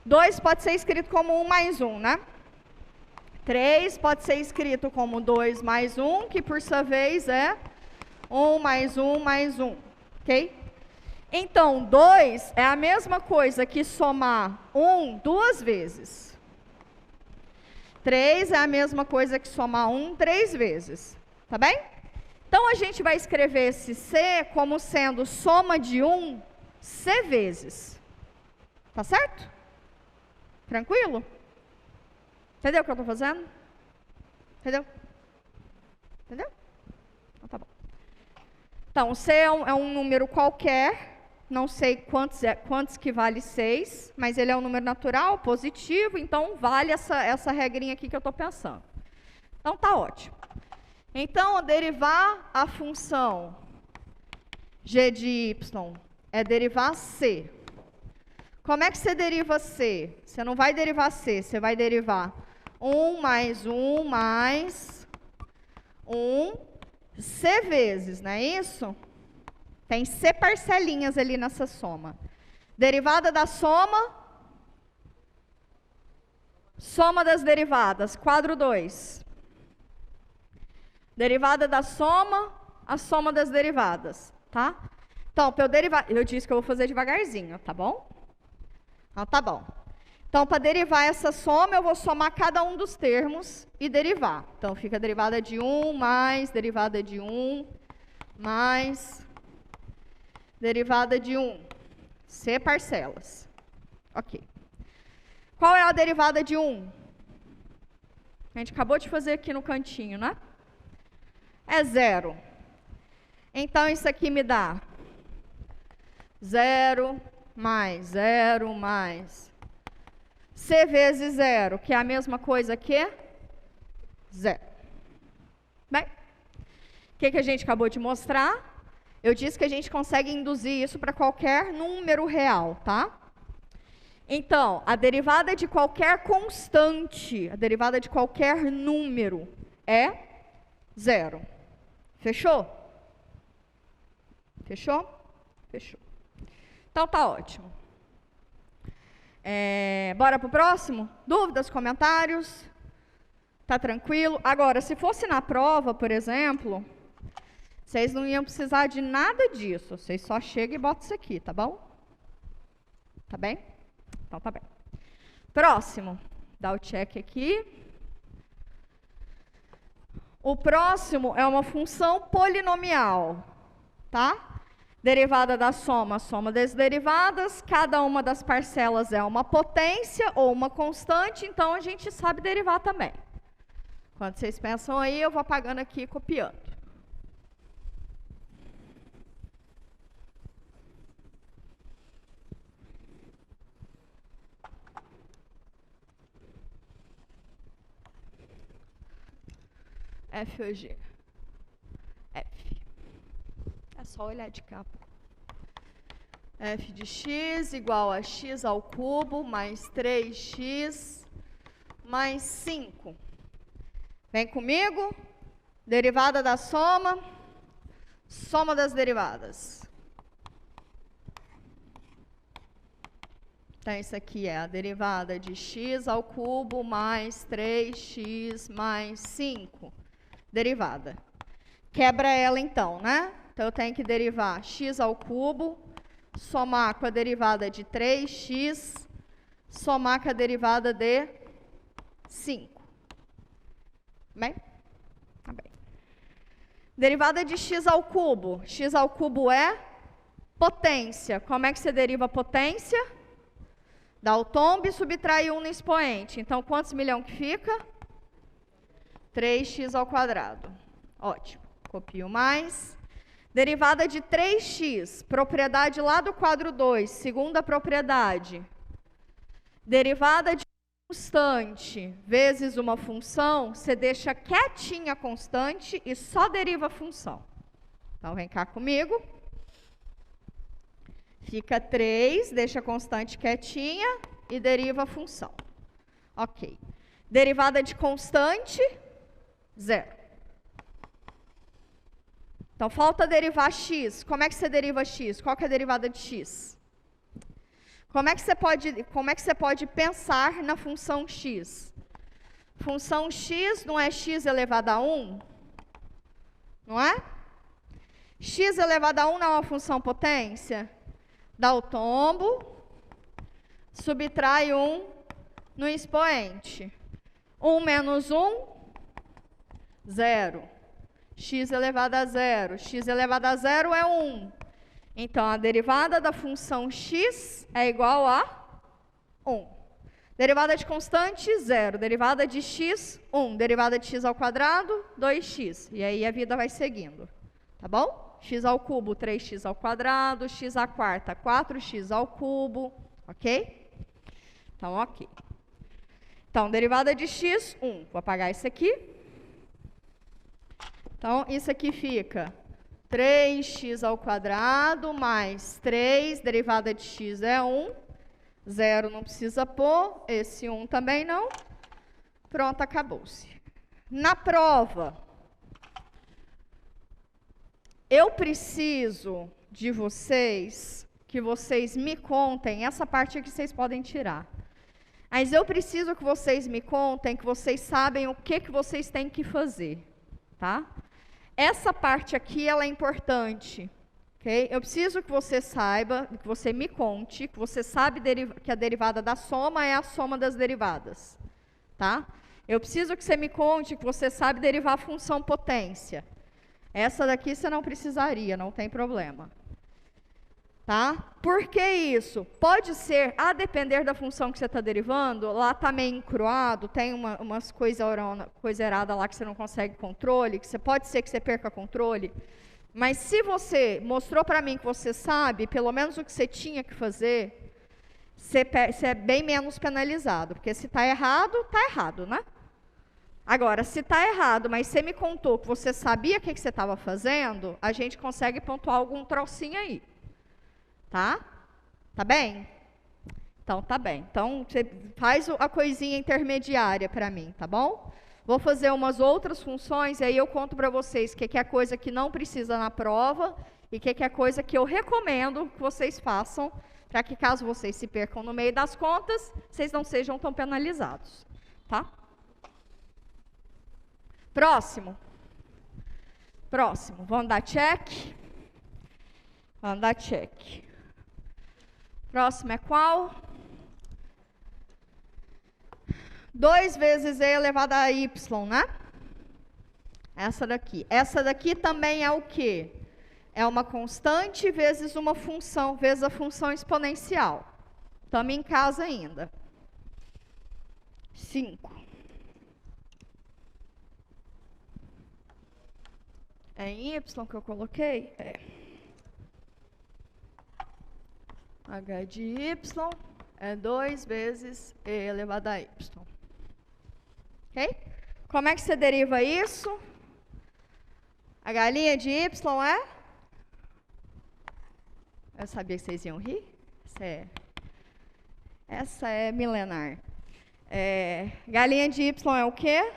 2 pode ser escrito como 1 mais 1, né? 3 pode ser escrito como 2 mais 1, que por sua vez é 1 mais 1 mais 1, ok? Então, 2 é a mesma coisa que somar 1 duas vezes. 3 é a mesma coisa que somar 1 3 vezes, tá bem? Então, a gente vai escrever esse C como sendo soma de 1 C vezes. Tá certo? Tranquilo? Entendeu o que eu estou fazendo? Entendeu? Entendeu? Então, tá bom. Então, o C é um número qualquer, não sei quantos que vale 6, mas ele é um número natural, positivo, então vale essa regrinha aqui que eu estou pensando. Então, tá ótimo. Então, derivar a função g de y é derivar C. Como é que você deriva C? Você não vai derivar C, você vai derivar 1 mais 1 mais 1 C vezes, não é isso? Tem C parcelinhas ali nessa soma. Derivada da soma, soma das derivadas, quadro 2. Derivada da soma, a soma das derivadas, tá? Então, para eu derivar, eu disse que eu vou fazer devagarzinho, tá bom? Então, tá bom. Então, para derivar essa soma, eu vou somar cada um dos termos e derivar. Então, fica derivada de 1 mais derivada de 1 mais derivada de 1. C parcelas. Ok. Qual é a derivada de 1? A gente acabou de fazer aqui no cantinho, né? É 0. Então, isso aqui me dá 0 mais 0 mais C vezes 0, que é a mesma coisa que 0. Bem, o que a gente acabou de mostrar? Eu disse que a gente consegue induzir isso para qualquer número real, tá? Então, a derivada de qualquer constante, a derivada de qualquer número é 0. Fechou? Fechou? Fechou. Então, tá ótimo. Bora pro próximo? Dúvidas, comentários? Tá tranquilo? Agora, se fosse na prova, por exemplo, vocês não iam precisar de nada disso. Vocês só chegam e botam isso aqui, tá bom? Tá bem? Então, tá bem. Próximo. Dá o check aqui. O próximo é uma função polinomial, tá? Derivada da soma, soma das derivadas, cada uma das parcelas é uma potência ou uma constante, então a gente sabe derivar também. Quando vocês pensam aí, eu vou apagando aqui e copiando. F ou G? F. É só olhar de cá. F de x igual a x ao cubo mais 3x mais 5. Vem comigo. Derivada da soma. Soma das derivadas. Então, isso aqui é a derivada de x ao cubo mais 3x mais 5. Derivada. Quebra ela, então, né? Então, eu tenho que derivar x ao cubo, somar com a derivada de 3x, somar com a derivada de 5. Bem? Tá bem. Derivada de x ao cubo. X ao cubo é potência. Como é que você deriva a potência? Dá o tombo e subtrai 1 no expoente. Então, quantos milhão que fica? 3x ao quadrado. Ótimo. Copio mais. Derivada de 3x. Propriedade lá do quadro 2. Segunda propriedade. Derivada de constante vezes uma função, você deixa quietinha a constante e só deriva a função. Então, vem cá comigo. Fica 3, deixa a constante quietinha e deriva a função. Ok. Derivada de constante, 0. Então, falta derivar x. Como é que você deriva x? Qual que é a derivada de x? Como é que você pode pensar na função x? Função x não é x elevado a 1? Não é? X elevado a 1 não é uma função potência? Dá o tombo, subtrai 1 no expoente. 1 menos 1, 0. X elevado a 0. X elevado a 0 é 1. Então, a derivada da função x é igual a 1. Derivada de constante, 0. Derivada de x, 1. Derivada de x ao quadrado, 2x. E aí a vida vai seguindo. Tá bom? X ao cubo, 3x ao quadrado. X à quarta, 4x ao cubo. Ok? Então, ok. Então, derivada de x, 1. Vou apagar isso aqui. Então, isso aqui fica 3x ao quadrado mais 3, derivada de x é 1. 0 não precisa pôr, esse 1 também não. Pronto, acabou-se. Na prova, eu preciso de vocês, que vocês me contem, essa parte aqui vocês podem tirar. Mas eu preciso que vocês me contem, que vocês sabem o que vocês têm que fazer, tá? Essa parte aqui, ela é importante, ok? Eu preciso que você saiba, que você me conte, que você sabe que a derivada da soma é a soma das derivadas, tá? Eu preciso que você me conte que você sabe derivar a função potência. Essa daqui você não precisaria, não tem problema. Tá? Por que isso? Pode ser, a depender da função que você está derivando, lá está meio encruado, tem umas coisa errada lá que você não consegue controle, que pode ser que você perca controle, mas se você mostrou para mim que você sabe, pelo menos o que você tinha que fazer, você é bem menos penalizado, porque se está errado, né? Agora, se está errado, mas você me contou que você sabia o que você estava fazendo, a gente consegue pontuar algum trocinho aí. Tá? Tá bem? Então, tá bem. Então, você faz a coisinha intermediária para mim, tá bom? Vou fazer umas outras funções e aí eu conto para vocês o que é coisa que não precisa na prova e o que é coisa que eu recomendo que vocês façam para que, caso vocês se percam no meio das contas, vocês não sejam tão penalizados, tá? Próximo. Vamos dar check. Próximo é qual? 2 vezes e elevado a y, né? Essa daqui. Essa daqui também é o quê? É uma constante vezes uma função, vezes a função exponencial. Estamos em casa ainda. 5. É em y que eu coloquei? É. H de y é 2 vezes e elevado a y. Ok? Como é que você deriva isso? A galinha de y é? Eu sabia que vocês iam rir. Essa é milenar. Galinha de y é o quê?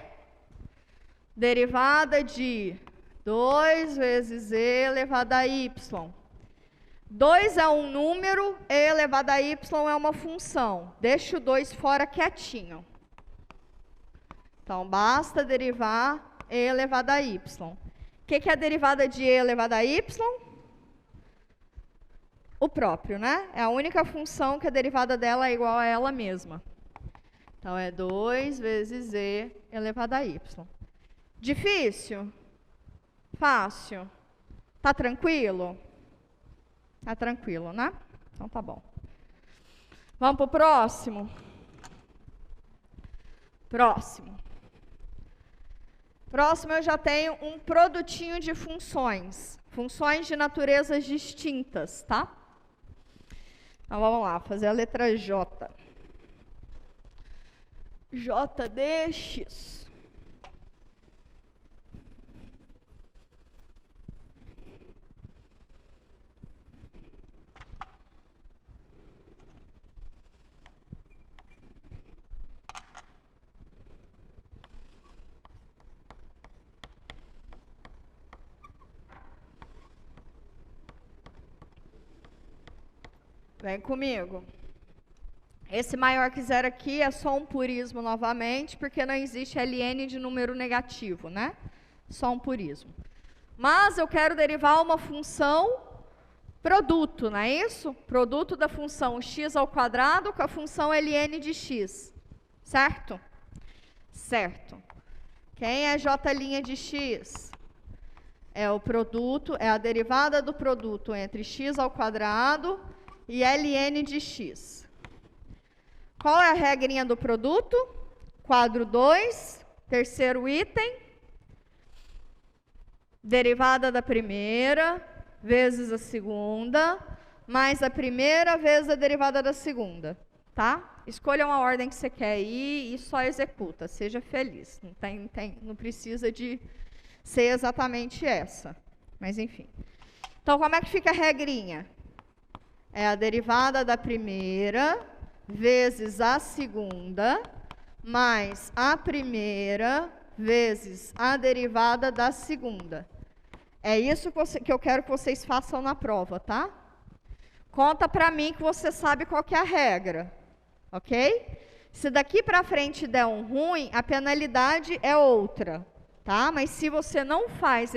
derivada de 2 vezes e elevado a y. 2 é um número, e elevado a y é uma função. Deixa o 2 fora quietinho. Então, basta derivar e elevado a y. O que é a derivada de e elevado a y? O próprio, né? É a única função que a derivada dela é igual a ela mesma. Então, é 2 vezes e elevado a y. Difícil? Fácil? Tá tranquilo? Tá tranquilo, né? Então, tá bom. Vamos para o próximo? Próximo. Próximo, eu já tenho um produtinho de funções. Funções de naturezas distintas, tá? Então, vamos lá, fazer a letra J. J de x. Vem comigo. Esse maior que zero aqui é só um purismo novamente, porque não existe ln de número negativo, né? Só um purismo. Mas eu quero derivar uma função produto, não é isso? Produto da função x ao quadrado com a função ln de x. Certo? Certo. Quem é j' de x? É o produto, é a derivada do produto entre x ao quadrado e ln de x. Qual é a regrinha do produto? Quadro 2, terceiro item. Derivada da primeira vezes a segunda, mais a primeira vezes a derivada da segunda. Tá? Escolha uma ordem que você quer ir e só executa. Seja feliz. Não precisa de ser exatamente essa. Mas, enfim. Então, como é que fica a regrinha? É a derivada da primeira vezes a segunda, mais a primeira vezes a derivada da segunda. É isso que eu quero que vocês façam na prova, tá? Conta pra mim que você sabe qual que é a regra, ok? Se daqui pra frente der um ruim, a penalidade é outra, tá? Mas se você não faz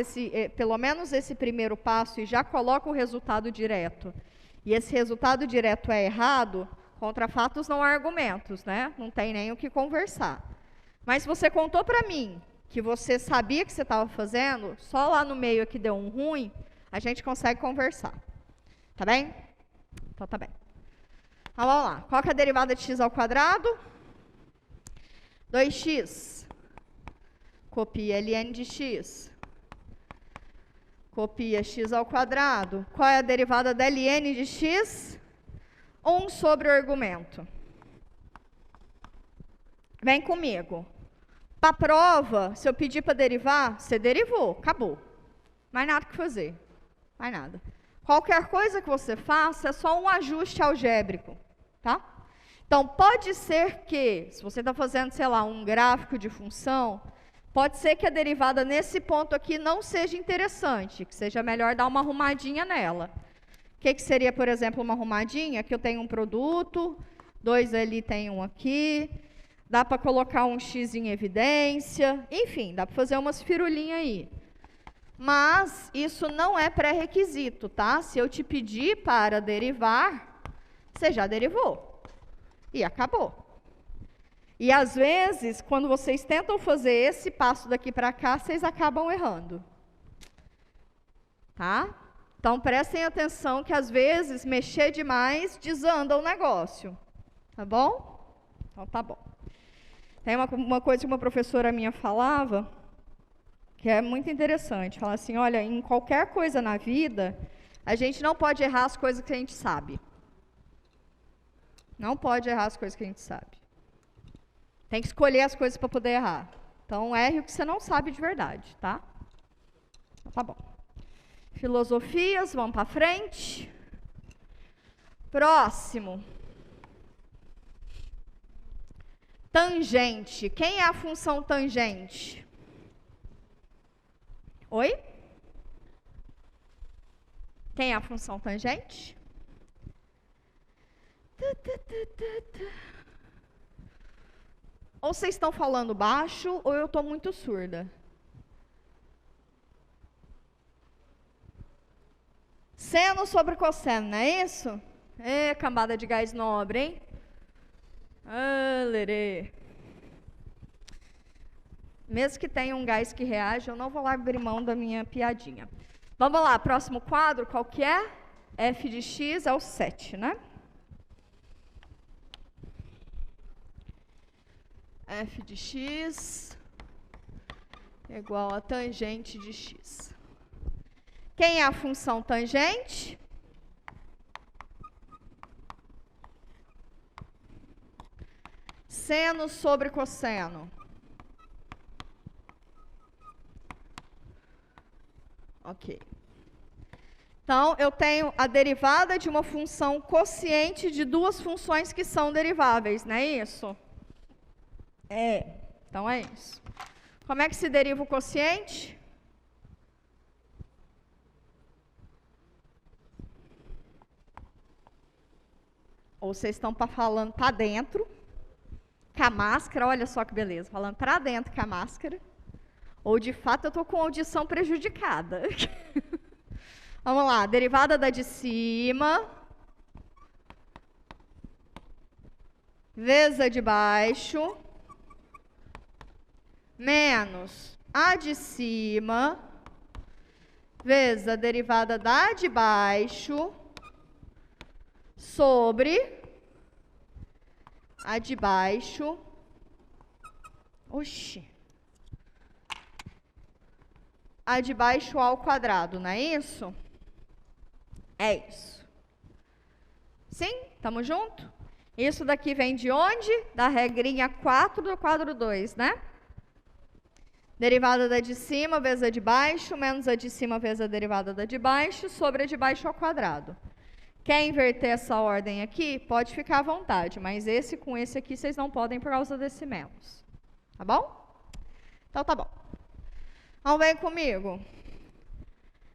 pelo menos esse primeiro passo e já coloca o resultado direto, e esse resultado direto é errado, contra fatos não há argumentos, né? Não tem nem o que conversar. Mas se você contou para mim que você sabia que você estava fazendo, só lá no meio aqui deu um ruim, a gente consegue conversar. Tá bem? Então tá bem. Então, vamos lá. Qual que é a derivada de x ao quadrado? 2x. Copia ln de x. Copia x ao quadrado. Qual é a derivada da ln de x? 1 sobre o argumento. Vem comigo. Para a prova, se eu pedir para derivar, você derivou, acabou. Mais nada que fazer. Mais nada. Qualquer coisa que você faça é só um ajuste algébrico. Tá? Então, pode ser que, se você está fazendo, sei lá, um gráfico de função, pode ser que a derivada nesse ponto aqui não seja interessante, que seja melhor dar uma arrumadinha nela. O que seria, por exemplo, uma arrumadinha? Que eu tenho um produto, 2 ali tem um aqui, dá para colocar um x em evidência, enfim, dá para fazer umas firulinhas aí. Mas isso não é pré-requisito, tá? Se eu te pedir para derivar, você já derivou. E acabou. E às vezes, quando vocês tentam fazer esse passo daqui para cá, vocês acabam errando. Tá? Então, prestem atenção que, às vezes, mexer demais desanda o negócio. Tá bom? Então, tá bom. Tem uma coisa que uma professora minha falava, que é muito interessante. Fala assim, olha, em qualquer coisa na vida, a gente não pode errar as coisas que a gente sabe. Não pode errar as coisas que a gente sabe. Tem que escolher as coisas para poder errar. Então, erre o que você não sabe de verdade, tá? Então, tá bom. Filosofias, vamos para frente. Próximo. Tangente. Quem é a função tangente? Oi? Quem é a função tangente? Ou vocês estão falando baixo, ou eu estou muito surda. Seno sobre cosseno, não é isso? É, cambada de gás nobre, hein? Ah, lerê. Mesmo que tenha um gás que reage, eu não vou lá abrir mão da minha piadinha. Vamos lá, próximo quadro, qual que é? F de x é o 7, né? F de x é igual a tangente de x. Quem é a função tangente? Seno sobre cosseno. Ok. Então, eu tenho a derivada de uma função quociente de duas funções que são deriváveis, não é isso? É. Então, é isso. Como é que se deriva o quociente? Ou vocês estão falando para dentro, com a máscara, olha só que beleza, falando para dentro com a máscara, ou de fato eu estou com a audição prejudicada. Vamos lá, derivada da de cima, vezes a de baixo, menos a de cima, vezes a derivada da de baixo, sobre a de baixo, a de baixo ao quadrado, não é isso? É isso. Sim? Tamo junto? Isso daqui vem de onde? Da regrinha 4 do quadro 2, né? Derivada da de cima vezes a de baixo, menos a de cima vezes a derivada da de baixo, sobre a de baixo ao quadrado. Quer inverter essa ordem aqui? Pode ficar à vontade, mas esse com esse aqui vocês não podem por causa desse menos. Tá bom? Então tá bom. Então vem comigo.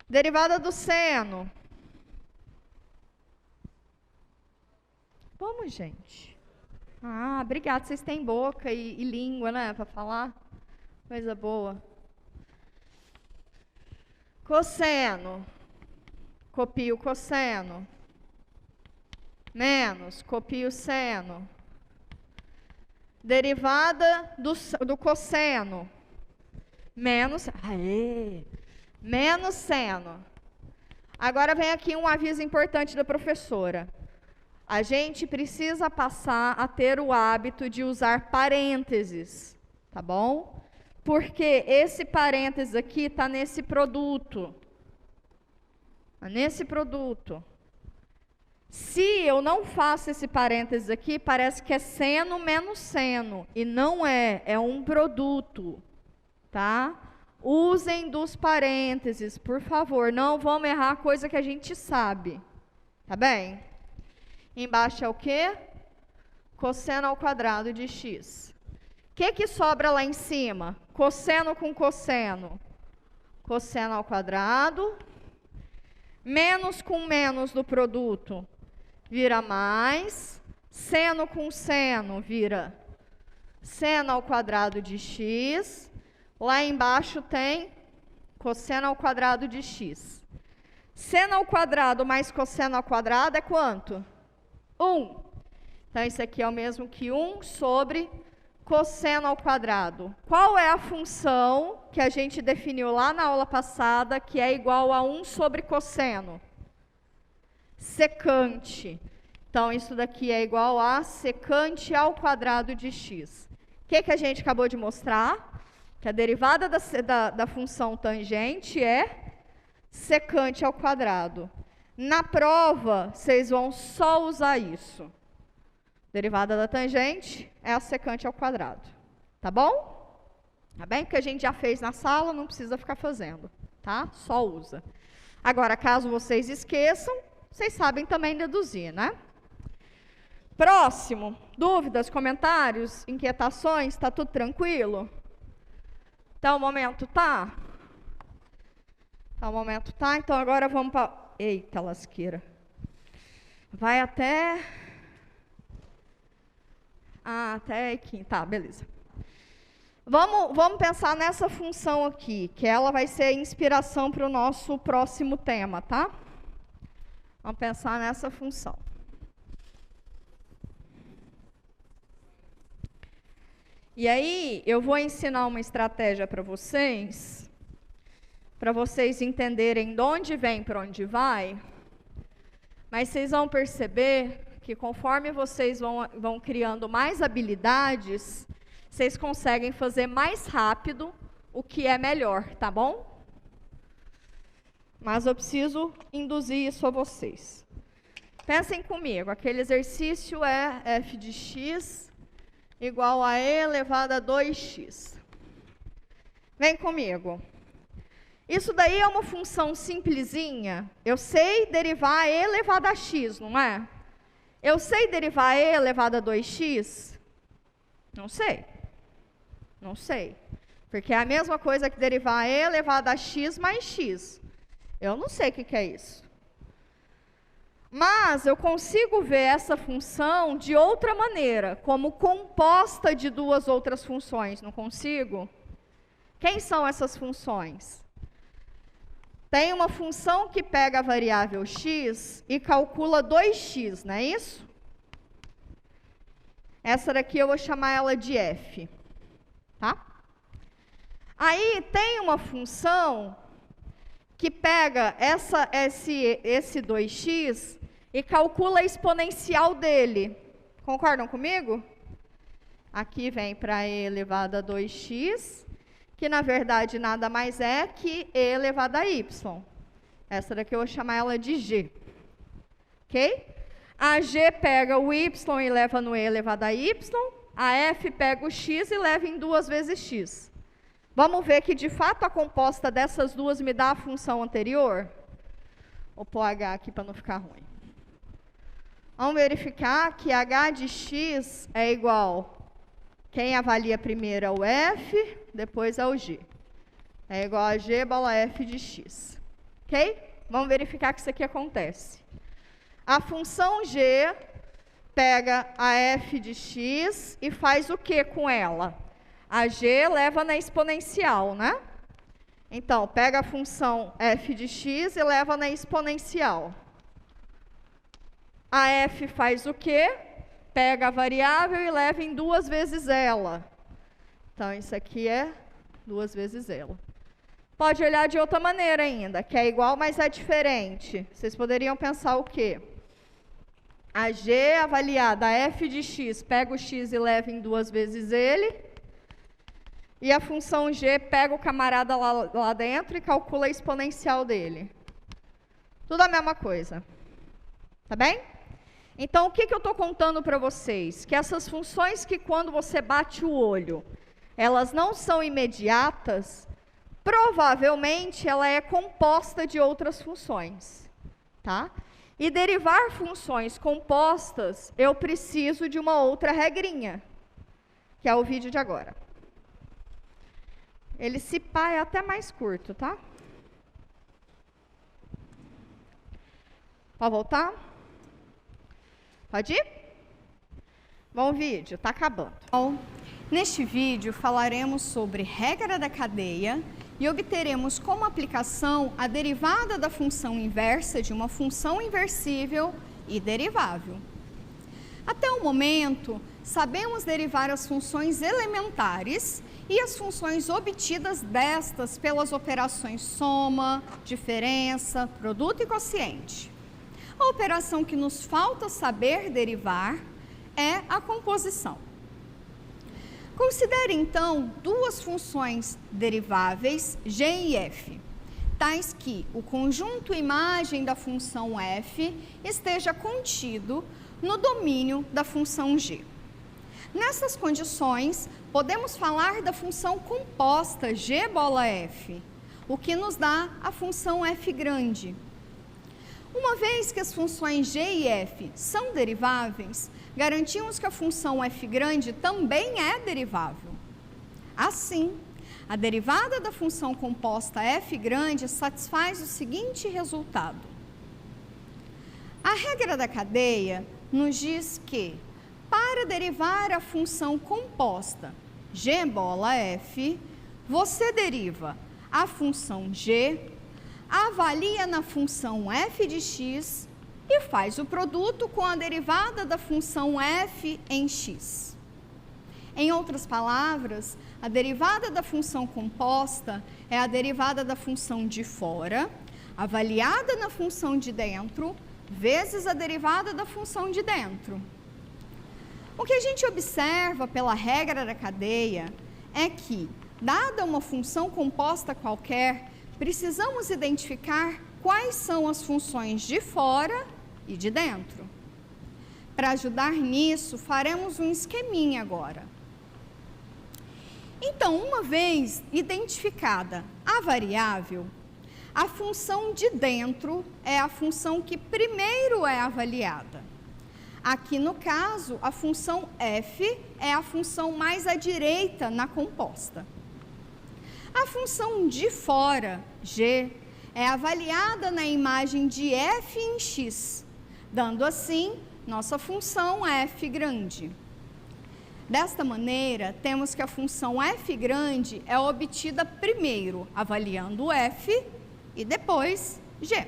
Derivada do seno. Vamos, gente. Ah, obrigada. Vocês têm boca e língua, né, para falar. Coisa boa. Cosseno. Copio o cosseno. Menos, copio o seno. Derivada do cosseno. Menos, menos seno. Agora vem aqui um aviso importante da professora. A gente precisa passar a ter o hábito de usar parênteses, tá bom? Porque esse parênteses aqui está nesse produto. Tá nesse produto. Se eu não faço esse parênteses aqui, parece que é seno menos seno. E não é, é um produto. Tá? Usem dos parênteses, por favor. Não vamos errar coisa que a gente sabe. Tá bem? Embaixo é o quê? Cosseno ao quadrado de x. O que sobra lá em cima? Cosseno com cosseno. Cosseno ao quadrado. Menos com menos do produto. Vira mais. Seno com seno vira seno ao quadrado de x. Lá embaixo tem cosseno ao quadrado de x. Seno ao quadrado mais cosseno ao quadrado é quanto? 1. Então, isso aqui é o mesmo que 1 sobre cosseno ao quadrado. Qual é a função que a gente definiu lá na aula passada, que é igual a 1 sobre cosseno? Secante. Então, isso daqui é igual a secante ao quadrado de x. O que a gente acabou de mostrar? Que a derivada da função tangente é secante ao quadrado. Na prova, vocês vão só usar isso. Derivada da tangente é a secante ao quadrado. Tá bom? Tá bem? Porque a gente já fez na sala, não precisa ficar fazendo. Tá? Só usa. Agora, caso vocês esqueçam, vocês sabem também deduzir, né? Próximo. Dúvidas, comentários, inquietações? Tá tudo tranquilo? Até o momento tá? Tá, o momento tá. Então agora vamos para... Eita, lasqueira. Vai até... até aqui. Tá, beleza. Vamos pensar nessa função aqui, que ela vai ser a inspiração para o nosso próximo tema, tá? Vamos pensar nessa função. E aí, eu vou ensinar uma estratégia para vocês entenderem de onde vem para onde vai, mas vocês vão perceber que conforme vocês vão criando mais habilidades, vocês conseguem fazer mais rápido o que é melhor, tá bom? Mas eu preciso induzir isso a vocês. Pensem comigo, aquele exercício é f de x igual a e elevado a 2x. Vem comigo. Isso daí é uma função simplesinha. Eu sei derivar e elevado a x, não é? Eu sei derivar e elevado a 2x? Não sei. Não sei. Porque é a mesma coisa que derivar e elevado a x mais x. Eu não sei o que é isso. Mas eu consigo ver essa função de outra maneira, como composta de duas outras funções, não consigo? Quem são essas funções? Tem uma função que pega a variável x e calcula 2x, não é isso? Essa daqui eu vou chamar ela de f. Tá? Aí tem uma função que pega esse 2x e calcula a exponencial dele. Concordam comigo? Aqui vem para e elevado a 2x, que na verdade nada mais é que e elevado a y. Essa daqui eu vou chamar ela de g. Ok? A g pega o y e leva no e elevado a y, a f pega o x e leva em 2 vezes x. Vamos ver que de fato a composta dessas duas me dá a função anterior? Vou pôr h aqui para não ficar ruim. Vamos verificar que h de x é igual, quem avalia primeiro é o f, depois é o g. É igual a g bola f de x. Ok? Vamos verificar que isso aqui acontece. A função g pega a f de x e faz o que com ela? A g leva na exponencial, né? Então, pega a função f de x e leva na exponencial. A f faz o quê? Pega a variável e leva em 2 vezes ela. Então, isso aqui é 2 vezes ela. Pode olhar de outra maneira ainda, que é igual, mas é diferente. Vocês poderiam pensar o quê? A g avaliada, a f de x, pega o x e leva em 2 vezes ele. E a função g pega o camarada lá dentro e calcula a exponencial dele. Tudo a mesma coisa. Tá bem? Então, o que eu estou contando para vocês? Que essas funções que quando você bate o olho, elas não são imediatas, provavelmente ela é composta de outras funções. Tá? E derivar funções compostas, eu preciso de uma outra regrinha, que é o vídeo de agora. Ele se pá é até mais curto, tá? Pode voltar? Pode ir? Bom vídeo, tá acabando. Bom, neste vídeo falaremos sobre regra da cadeia e obteremos como aplicação a derivada da função inversa de uma função inversível e derivável. Até o momento, sabemos derivar as funções elementares e as funções obtidas destas pelas operações soma, diferença, produto e quociente. A operação que nos falta saber derivar é a composição. Considere, então, duas funções deriváveis, g e f, tais que o conjunto imagem da função f esteja contido no domínio da função g. Nessas condições, podemos falar da função composta g bola f, o que nos dá a função f grande. Uma vez que as funções g e f são deriváveis, garantimos que a função f grande também é derivável. Assim, A derivada da função composta f grande satisfaz o seguinte resultado. A regra da cadeia nos diz que, para derivar a função composta g bola f, você deriva a função g, avalia na função f de x e faz o produto com a derivada da função f em x. Em outras palavras, a derivada da função composta é a derivada da função de fora, avaliada na função de dentro, vezes a derivada da função de dentro. O que a gente observa pela regra da cadeia é que, dada uma função composta qualquer, precisamos identificar quais são as funções de fora e de dentro. Para ajudar nisso, faremos um esqueminha agora. Então, uma vez identificada a variável, a função de dentro é a função que primeiro é avaliada. Aqui, no caso, a função f é a função mais à direita na composta. A função de fora, g, é avaliada na imagem de f em x, dando assim nossa função f grande. Desta maneira, temos que a função f grande é obtida primeiro avaliando f e depois g.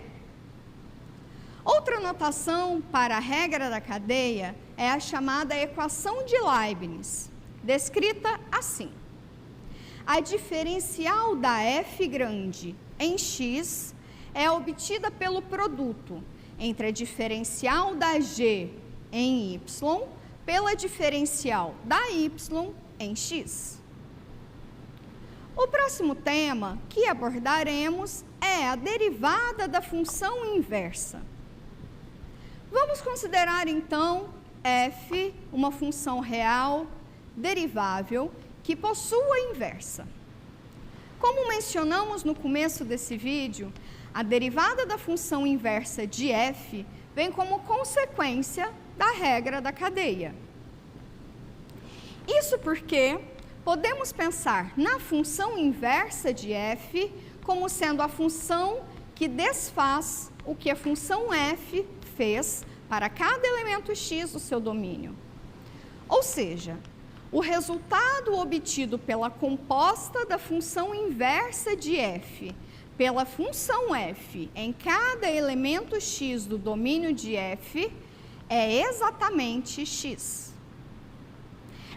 Outra notação para a regra da cadeia é a chamada equação de Leibniz, descrita assim. A diferencial da f grande em x é obtida pelo produto entre a diferencial da g em y pela diferencial da y em x. O próximo tema que abordaremos é a derivada da função inversa. Vamos considerar então f uma função real, derivável, que possua inversa. Como mencionamos no começo desse vídeo, a derivada da função inversa de f vem como consequência da regra da cadeia. Isso porque podemos pensar na função inversa de f como sendo a função que desfaz o que a função f fez para cada elemento x do seu domínio. Ou seja, o resultado obtido pela composta da função inversa de f pela função f em cada elemento x do domínio de f é exatamente x.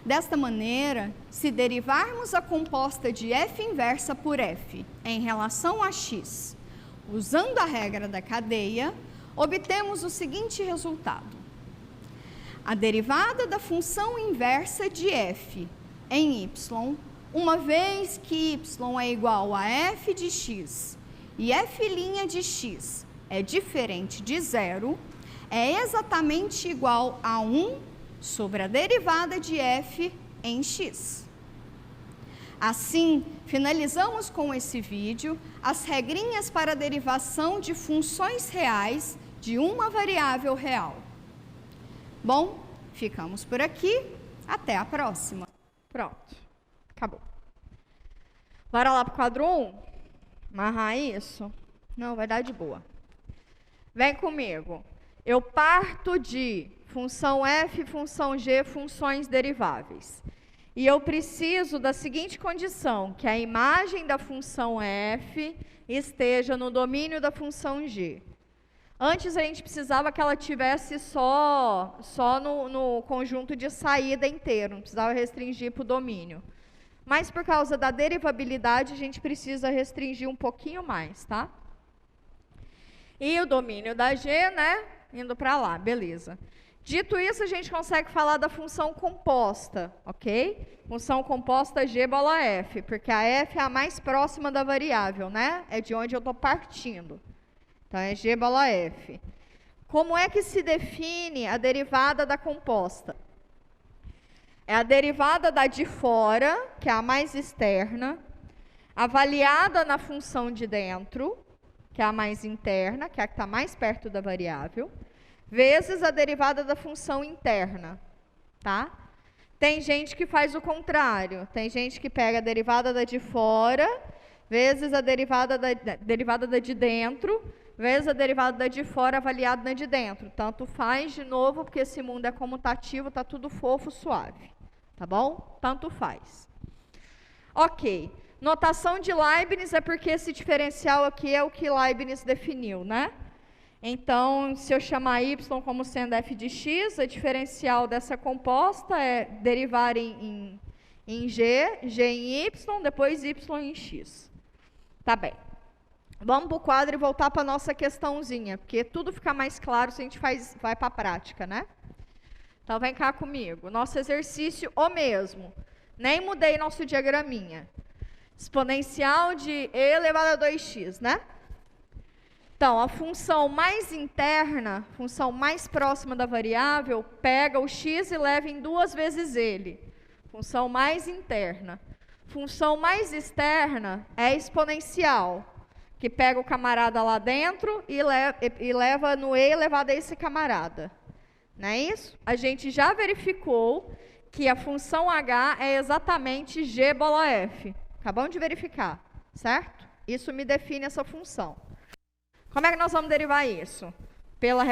Desta maneira, se derivarmos a composta de f inversa por f em relação a x, usando a regra da cadeia, obtemos o seguinte resultado. A derivada da função inversa de f em y, uma vez que y é igual a f de x e f' de x é diferente de zero, é exatamente igual a 1 sobre a derivada de f em x. Assim, finalizamos com esse vídeo as regrinhas para a derivação de funções reais de uma variável real. Bom, ficamos por aqui. Até a próxima. Pronto. Acabou. Bora lá para o quadro 1? Amarrar isso? Não, vai dar de boa. Vem comigo. Eu parto de função f, função g, funções deriváveis. E eu preciso da seguinte condição, que a imagem da função f esteja no domínio da função g. Antes a gente precisava que ela tivesse só no conjunto de saída inteiro, não precisava restringir para o domínio. Mas por causa da derivabilidade, a gente precisa restringir um pouquinho mais, tá? E o domínio da g, né? Indo para lá, beleza. Dito isso, a gente consegue falar da função composta, ok? Função composta g bola f, porque a f é a mais próxima da variável, né? É de onde eu estou partindo. Então, é g bola f. Como é que se define a derivada da composta? É a derivada da de fora, que é a mais externa, avaliada na função de dentro, que é a mais interna, que é a que está mais perto da variável, vezes a derivada da função interna, tá? Tem gente que faz o contrário. Tem gente que pega a derivada da de fora, vezes a derivada da de dentro, vezes a derivada da de fora avaliada na de dentro. Tanto faz, de novo, porque esse mundo é comutativo, tá tudo fofo, suave. Tá bom? Tanto faz. Ok. Notação de Leibniz é porque esse diferencial aqui é o que Leibniz definiu, né? Então, se eu chamar y como sendo f de x, a diferencial dessa composta é derivar em g, g em y, depois y em x. Tá bem. Vamos para o quadro e voltar para a nossa questãozinha, porque tudo fica mais claro se a gente vai para a prática, né? Então, vem cá comigo. Nosso exercício, o mesmo. Nem mudei nosso diagraminha. Exponencial de e elevado a 2x, né? Então, a função mais interna, função mais próxima da variável, pega o x e leva em 2 vezes ele. Função mais interna. Função mais externa é exponencial, que pega o camarada lá dentro e leva no e elevado a esse camarada. Não é isso? A gente já verificou que a função h é exatamente g bola f. Acabamos de verificar, certo? Isso me define essa função. Como é que nós vamos derivar isso? Pela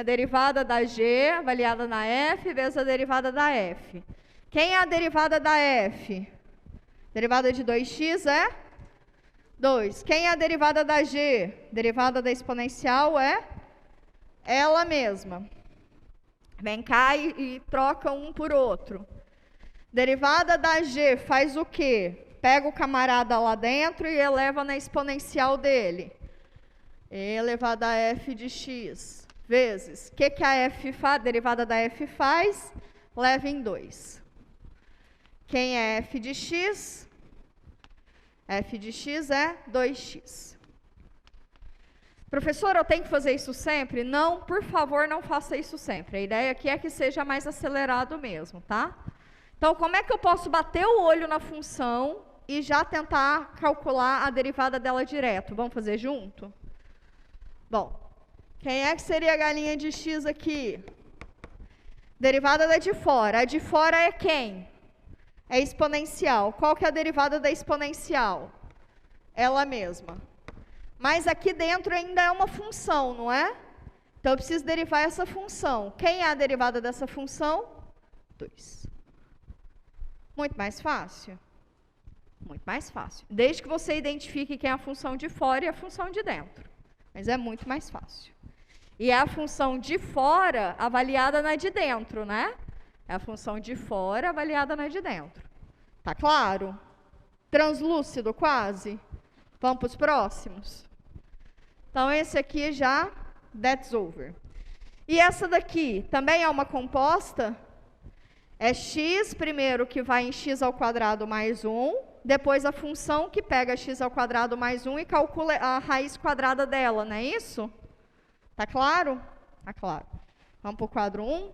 derivada da g, avaliada na f, vezes a derivada da f. Quem é a derivada da f? Derivada de 2x é 2. Quem é a derivada da g? Derivada da exponencial é ela mesma. Vem cá e troca um por outro. Derivada da g faz o quê? Pega o camarada lá dentro e eleva na exponencial dele. E elevado a f de x, vezes. O que a f faz? Derivada da f faz? Leva em 2. Quem é f de x? F de x é 2x. Professor, eu tenho que fazer isso sempre? Não, por favor, não faça isso sempre. A ideia aqui é que seja mais acelerado mesmo, tá? Então, como é que eu posso bater o olho na função e já tentar calcular a derivada dela direto? Vamos fazer junto? Bom, quem é que seria a galinha de x aqui? Derivada da de fora. A de fora é quem? É exponencial. Qual que é a derivada da exponencial? Ela mesma. Mas aqui dentro ainda é uma função, não é? Então, eu preciso derivar essa função. Quem é a derivada dessa função? 2. Muito mais fácil? Muito mais fácil. Desde que você identifique quem é a função de fora e a função de dentro. Mas é muito mais fácil. E é a função de fora avaliada na de dentro, né? É a função de fora avaliada na de dentro. Tá claro? Translúcido quase? Vamos para os próximos? Então, esse aqui já, that's over. E essa daqui também é uma composta. É x primeiro que vai em x ao quadrado mais 1, depois a função que pega x ao quadrado mais 1 e calcula a raiz quadrada dela, não é isso? Tá claro? Tá claro. Vamos para o quadro 1.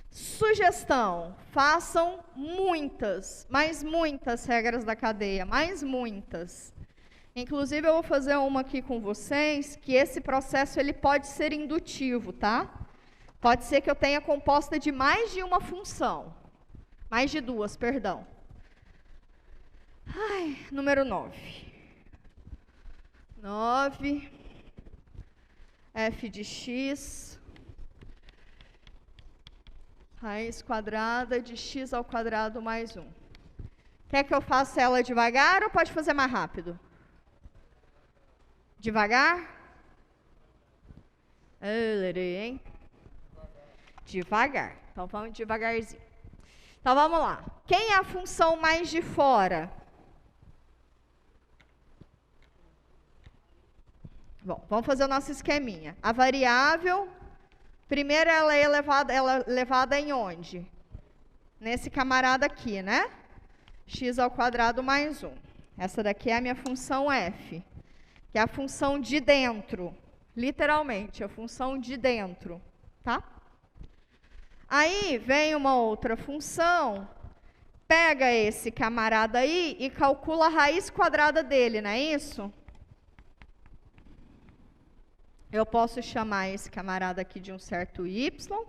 Sugestão, façam muitas, mas muitas regras da cadeia, mais muitas. Inclusive, eu vou fazer uma aqui com vocês, que esse processo ele pode ser indutivo, tá? Pode ser que eu tenha composta de mais de uma função. Mais de 2, perdão. Número 9. 9, f de x, raiz quadrada de x ao quadrado mais 1. Quer que eu faça ela devagar ou pode fazer mais rápido? Devagar? Hein? Devagar. Então, vamos devagarzinho. Então, vamos lá. Quem é a função mais de fora? Bom, vamos fazer o nosso esqueminha. A variável, primeiro ela é elevada em onde? Nesse camarada aqui, né? X ao quadrado mais 1. Essa daqui é a minha função f, que é a função de dentro. Literalmente, a função de dentro, tá? Aí, vem uma outra função, pega esse camarada aí e calcula a raiz quadrada dele, não é isso? eu posso chamar esse camarada aqui de um certo y.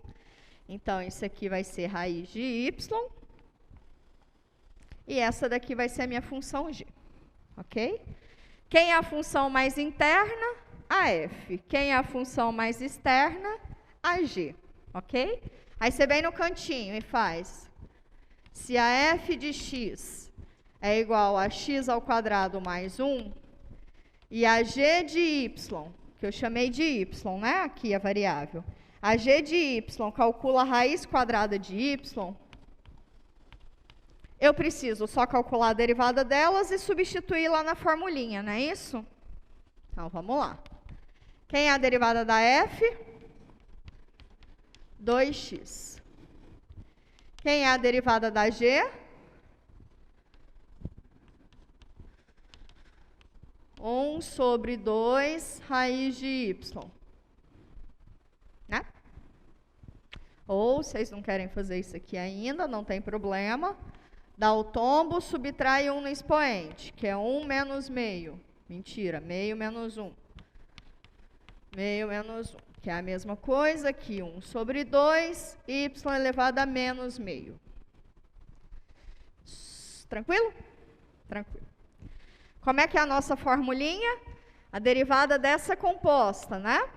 Então, isso aqui vai ser raiz de y. E essa daqui vai ser a minha função g. Ok? Quem é a função mais interna? A f. Quem é a função mais externa? A g. Ok? Aí você vem no cantinho e faz. Se a f de x é igual a x ao quadrado mais 1, e a g de y, que eu chamei de y, né? Aqui a variável. A g de y calcula a raiz quadrada de y, eu preciso só calcular a derivada delas e substituir lá na formulinha, não é isso? Então, vamos lá. Quem é a derivada da f? 2x. Quem é a derivada da g? 1 sobre 2 raiz de y. Né? Ou, vocês não querem fazer isso aqui ainda, não tem problema. Dá o tombo, subtrai 1 no expoente, que é 1 menos meio. Mentira, meio menos 1. Meio menos 1, que é a mesma coisa que 1 sobre 2, y elevado a menos meio. Tranquilo? Tranquilo. Como é que é a nossa formulinha? A derivada dessa composta, né?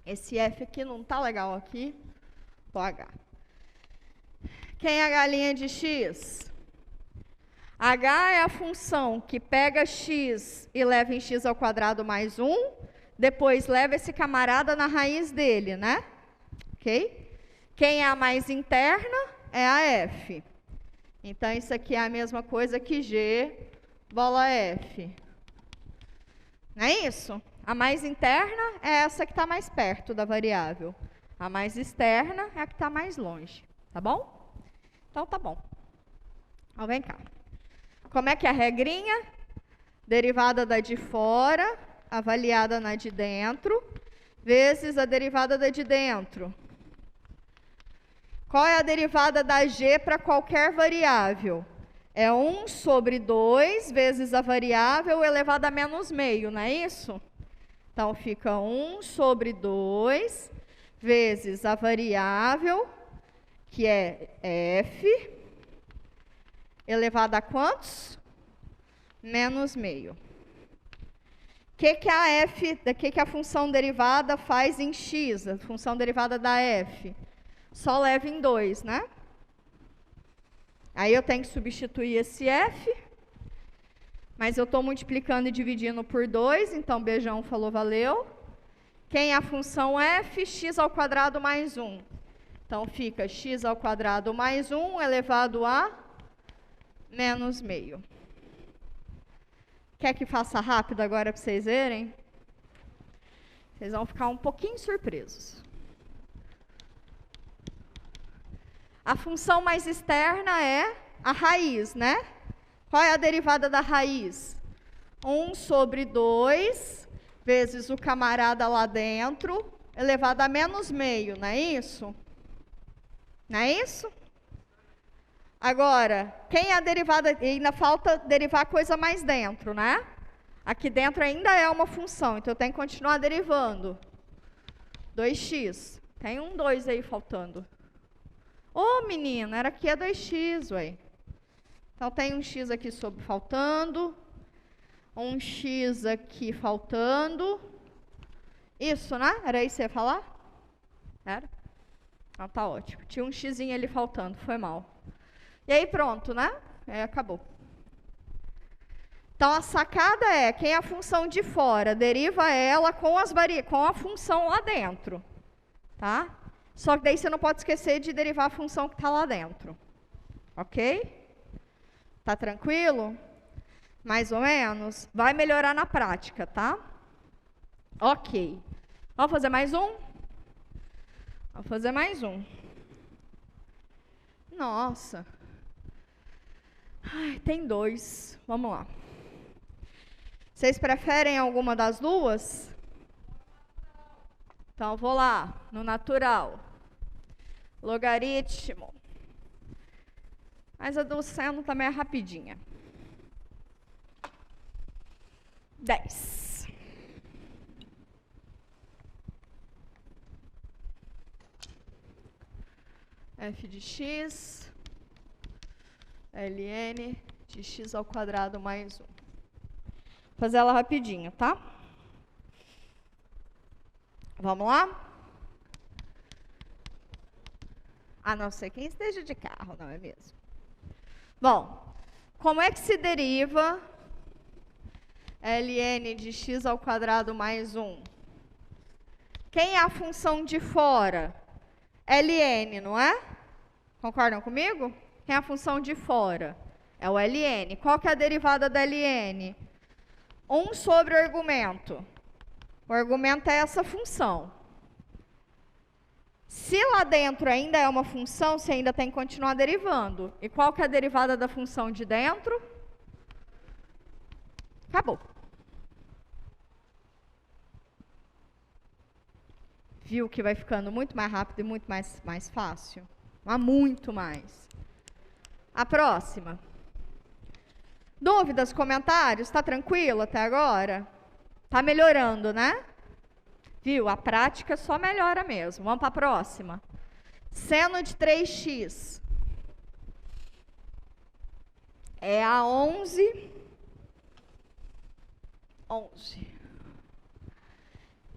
Esse f aqui não tá legal aqui. O h. Quem é a galinha de x? H é a função que pega x e leva em x ao quadrado mais 1, depois leva esse camarada na raiz dele, né? Ok? Quem é a mais interna é a f. Então, isso aqui é a mesma coisa que g bola f. Não é isso? A mais interna é essa que está mais perto da variável. A mais externa é a que está mais longe. Tá bom? Então, tá bom. Então, vem cá. Como é que é a regrinha? Derivada da de fora, avaliada na de dentro, vezes a derivada da de dentro. Qual é a derivada da g para qualquer variável? É 1 sobre 2 vezes a variável elevada a menos meio, não é isso? Então, fica 1 sobre 2 vezes a variável, que é f, elevada a quantos? Menos meio. O que a f, que a função derivada faz em x, a função derivada da f? Só leva em 2, né? Aí eu tenho que substituir esse f, mas eu estou multiplicando e dividindo por 2, então beijão falou valeu. Quem é a função f? X ao quadrado mais 1. Então fica x ao quadrado mais 1 elevado a menos meio. Quer que faça rápido agora para vocês verem? Vocês vão ficar um pouquinho surpresos. A função mais externa é a raiz, né? Qual é a derivada da raiz? 1 sobre 2 vezes o camarada lá dentro, elevado a menos meio, não é isso? Não é isso? Agora, quem é a derivada? E ainda falta derivar coisa mais dentro, né? Aqui dentro ainda é uma função, então eu tenho que continuar derivando. 2x. Tem um 2 aí faltando. Ô, menina, era aqui é 2x, ué. Então, tem um x aqui faltando. Um x aqui faltando. Isso, né? Era isso que você ia falar? Era? Então, tá ótimo. Tinha um xzinho ali faltando, foi mal. E aí, pronto, né? Acabou. Então, a sacada é, quem é a função de fora, deriva ela com a função lá dentro. Tá? Só que daí você não pode esquecer de derivar a função que está lá dentro. Ok? Tá tranquilo? Mais ou menos? Vai melhorar na prática, tá? Ok. Vamos fazer mais um? Vamos fazer mais um. Nossa. Ai, tem 2. Vamos lá. Vocês preferem alguma das duas? Então, vou lá, no natural. Logaritmo. Mas a do seno também é rapidinha. 10. f de x, ln de x ao quadrado mais 1. Vou fazer ela rapidinho, tá? Vamos lá? A não ser quem esteja de carro, não é mesmo? Bom, como é que se deriva ln de x ao quadrado mais 1? Quem é a função de fora? ln, não é? Concordam comigo? Quem é a função de fora? É o ln. Qual que é a derivada da ln? 1 sobre o argumento. O argumento é essa função. Se lá dentro ainda é uma função, você ainda tem que continuar derivando. E qual que é a derivada da função de dentro? Acabou. Viu que vai ficando muito mais rápido e muito mais fácil? Mas muito mais. A próxima. Dúvidas, comentários? Está tranquilo até agora? Está melhorando, né? Viu? A prática só melhora mesmo. Vamos para a próxima. Seno de 3x. É a 11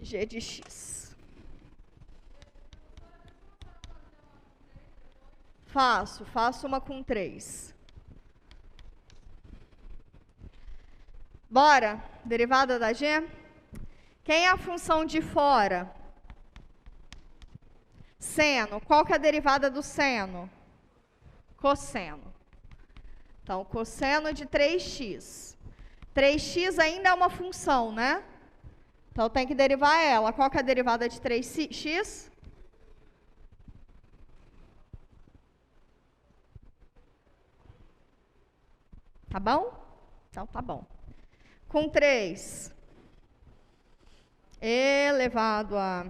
g de x. Faço uma com 3. Bora? Derivada da g? Quem é a função de fora? Seno. Qual que é a derivada do seno? Cosseno. Então, cosseno de 3x. 3x ainda é uma função, né? Então, tem que derivar ela. Qual que é a derivada de 3x? Tá bom? Então, tá bom. Com 3 elevado a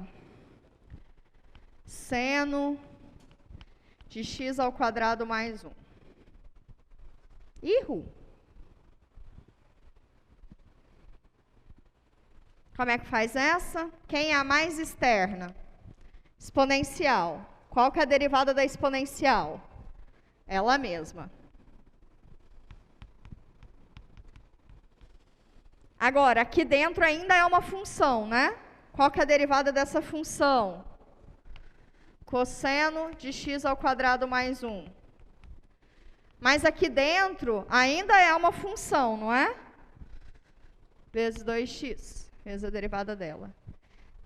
seno de x ao quadrado mais 1. Ihu. Como é que faz essa? Quem é a mais externa? Exponencial. Qual que é a derivada da exponencial? Ela mesma. Agora, aqui dentro ainda é uma função, né? Qual que é a derivada dessa função? Cosseno de x ao quadrado mais 1. Mas aqui dentro ainda é uma função, não é? Vezes 2x, vezes a derivada dela.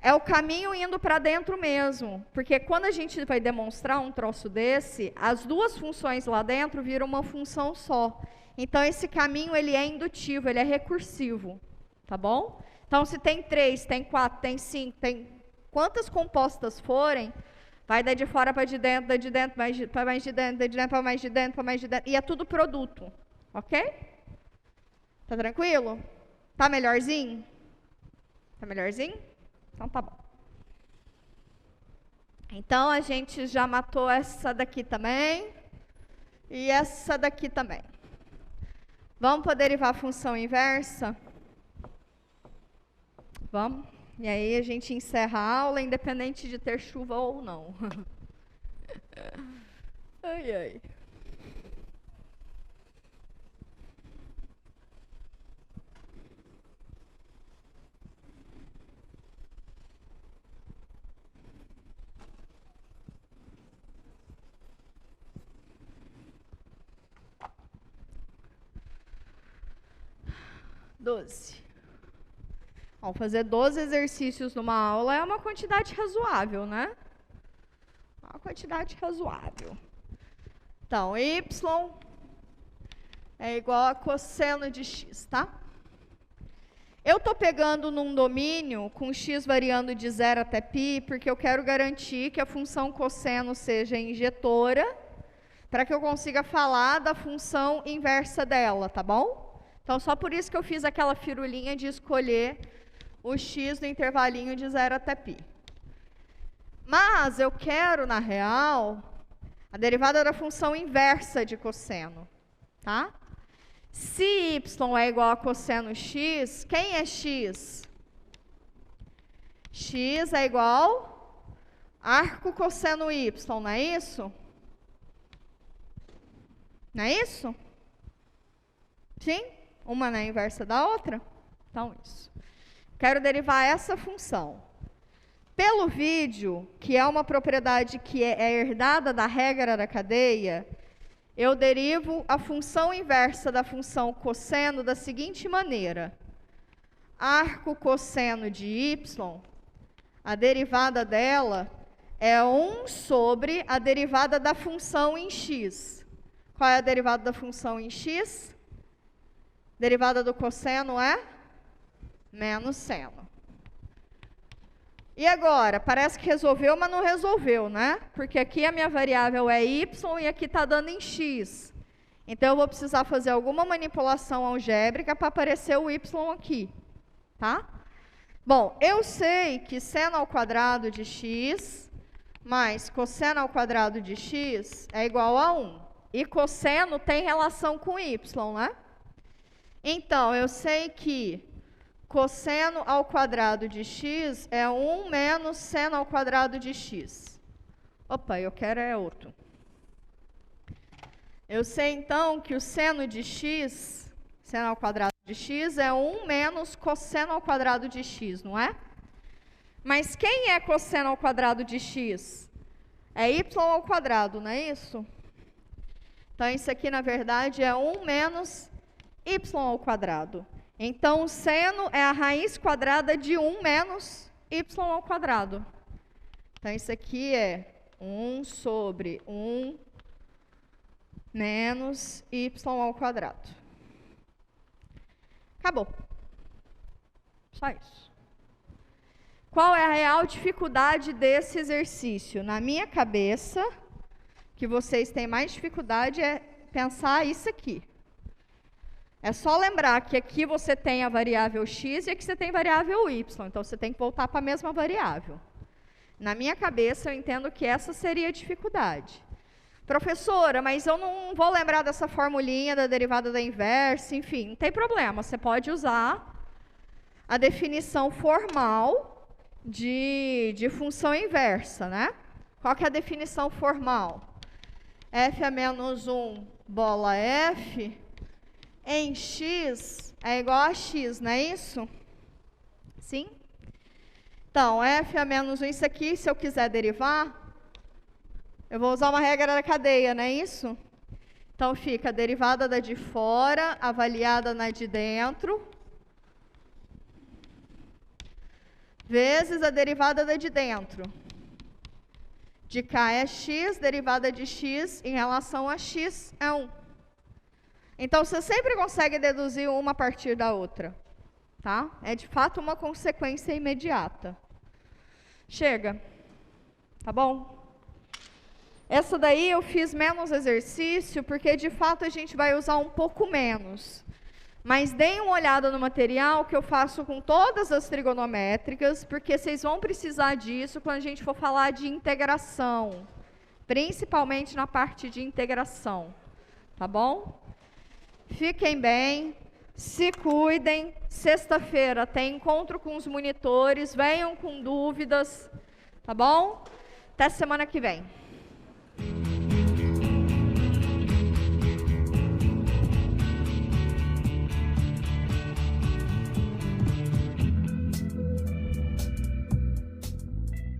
É o caminho indo para dentro mesmo. Porque quando a gente vai demonstrar um troço desse, as duas funções lá dentro viram uma função só. Então, esse caminho, ele é indutivo, ele é recursivo, tá bom? Então, se tem 3, tem 4, tem 5, tem quantas compostas forem, vai dar de fora para de dentro, para de dentro, para mais de dentro, de dentro para mais de dentro, para mais de dentro, e é tudo produto, ok? Tá tranquilo? Tá melhorzinho? Tá melhorzinho? Então, tá bom. Então, a gente já matou essa daqui também, e essa daqui também. Vamos para derivar a função inversa? Vamos? E aí a gente encerra a aula, independente de ter chuva ou não. Ai, ai. Vamos fazer 12 exercícios numa aula, é uma quantidade razoável, né? Uma quantidade razoável. Então, y é igual a cosseno de x, tá? Eu estou pegando num domínio com x variando de 0 até π, porque eu quero garantir que a função cosseno seja injetora, para que eu consiga falar da função inversa dela, tá bom? Então, só por isso que eu fiz aquela firulinha de escolher o x no intervalinho de 0 até π. Mas eu quero, na real, a derivada da função inversa de cosseno, tá? Se y é igual a cosseno x, quem é x? X é igual a arco cosseno y, não é isso? Não é isso? Sim? Uma não é inversa da outra? Então, isso. Quero derivar essa função. Pelo vídeo, que é uma propriedade que é herdada da regra da cadeia, eu derivo a função inversa da função cosseno da seguinte maneira. Arco cosseno de y, a derivada dela é 1 sobre a derivada da função em x. Qual é a derivada da função em x? Derivada do cosseno é menos seno. E agora? Parece que resolveu, mas não resolveu, né? Porque aqui a minha variável é y e aqui está dando em x. Então, eu vou precisar fazer alguma manipulação algébrica para aparecer o y aqui. Tá? Bom, eu sei que seno ao quadrado de x mais cosseno ao quadrado de x é igual a 1. E cosseno tem relação com y, né? Então, eu sei que cosseno ao quadrado de x é 1 menos seno ao quadrado de x. Opa, eu quero é outro. Eu sei, então, que o seno de x, seno ao quadrado de x, é 1 menos cosseno ao quadrado de x, não é? Mas quem é cosseno ao quadrado de x? É y ao quadrado, não é isso? Então, isso aqui, na verdade, é 1 menos y ao quadrado. Então, o seno é a raiz quadrada de 1 menos y ao quadrado. Então, isso aqui é 1 sobre 1 menos y ao quadrado. Acabou. Só isso. Qual é a real dificuldade desse exercício? Na minha cabeça, que vocês têm mais dificuldade é pensar isso aqui. É só lembrar que aqui você tem a variável x e aqui você tem a variável y. Então, você tem que voltar para a mesma variável. Na minha cabeça, eu entendo que essa seria a dificuldade. Professora, mas eu não vou lembrar dessa formulinha da derivada da inversa, enfim, não tem problema. Você pode usar a definição formal de função inversa, né? Qual que é a definição formal? F a menos 1 bola f em x é igual a x, não é isso? Sim? Então, f a menos 1, isso aqui, se eu quiser derivar, eu vou usar uma regra da cadeia, não é isso? Então, fica a derivada da de fora, avaliada na de dentro, vezes a derivada da de dentro. De cá é x, derivada de x em relação a x é 1. Então, você sempre consegue deduzir uma a partir da outra. Tá? É, de fato, uma consequência imediata. Chega. Tá bom? Essa daí eu fiz menos exercício, porque, de fato, a gente vai usar um pouco menos. Mas deem uma olhada no material que eu faço com todas as trigonométricas, porque vocês vão precisar disso quando a gente for falar de integração, principalmente na parte de integração, tá bom? Fiquem bem, se cuidem. Sexta-feira tem encontro com os monitores, venham com dúvidas, tá bom? Até semana que vem.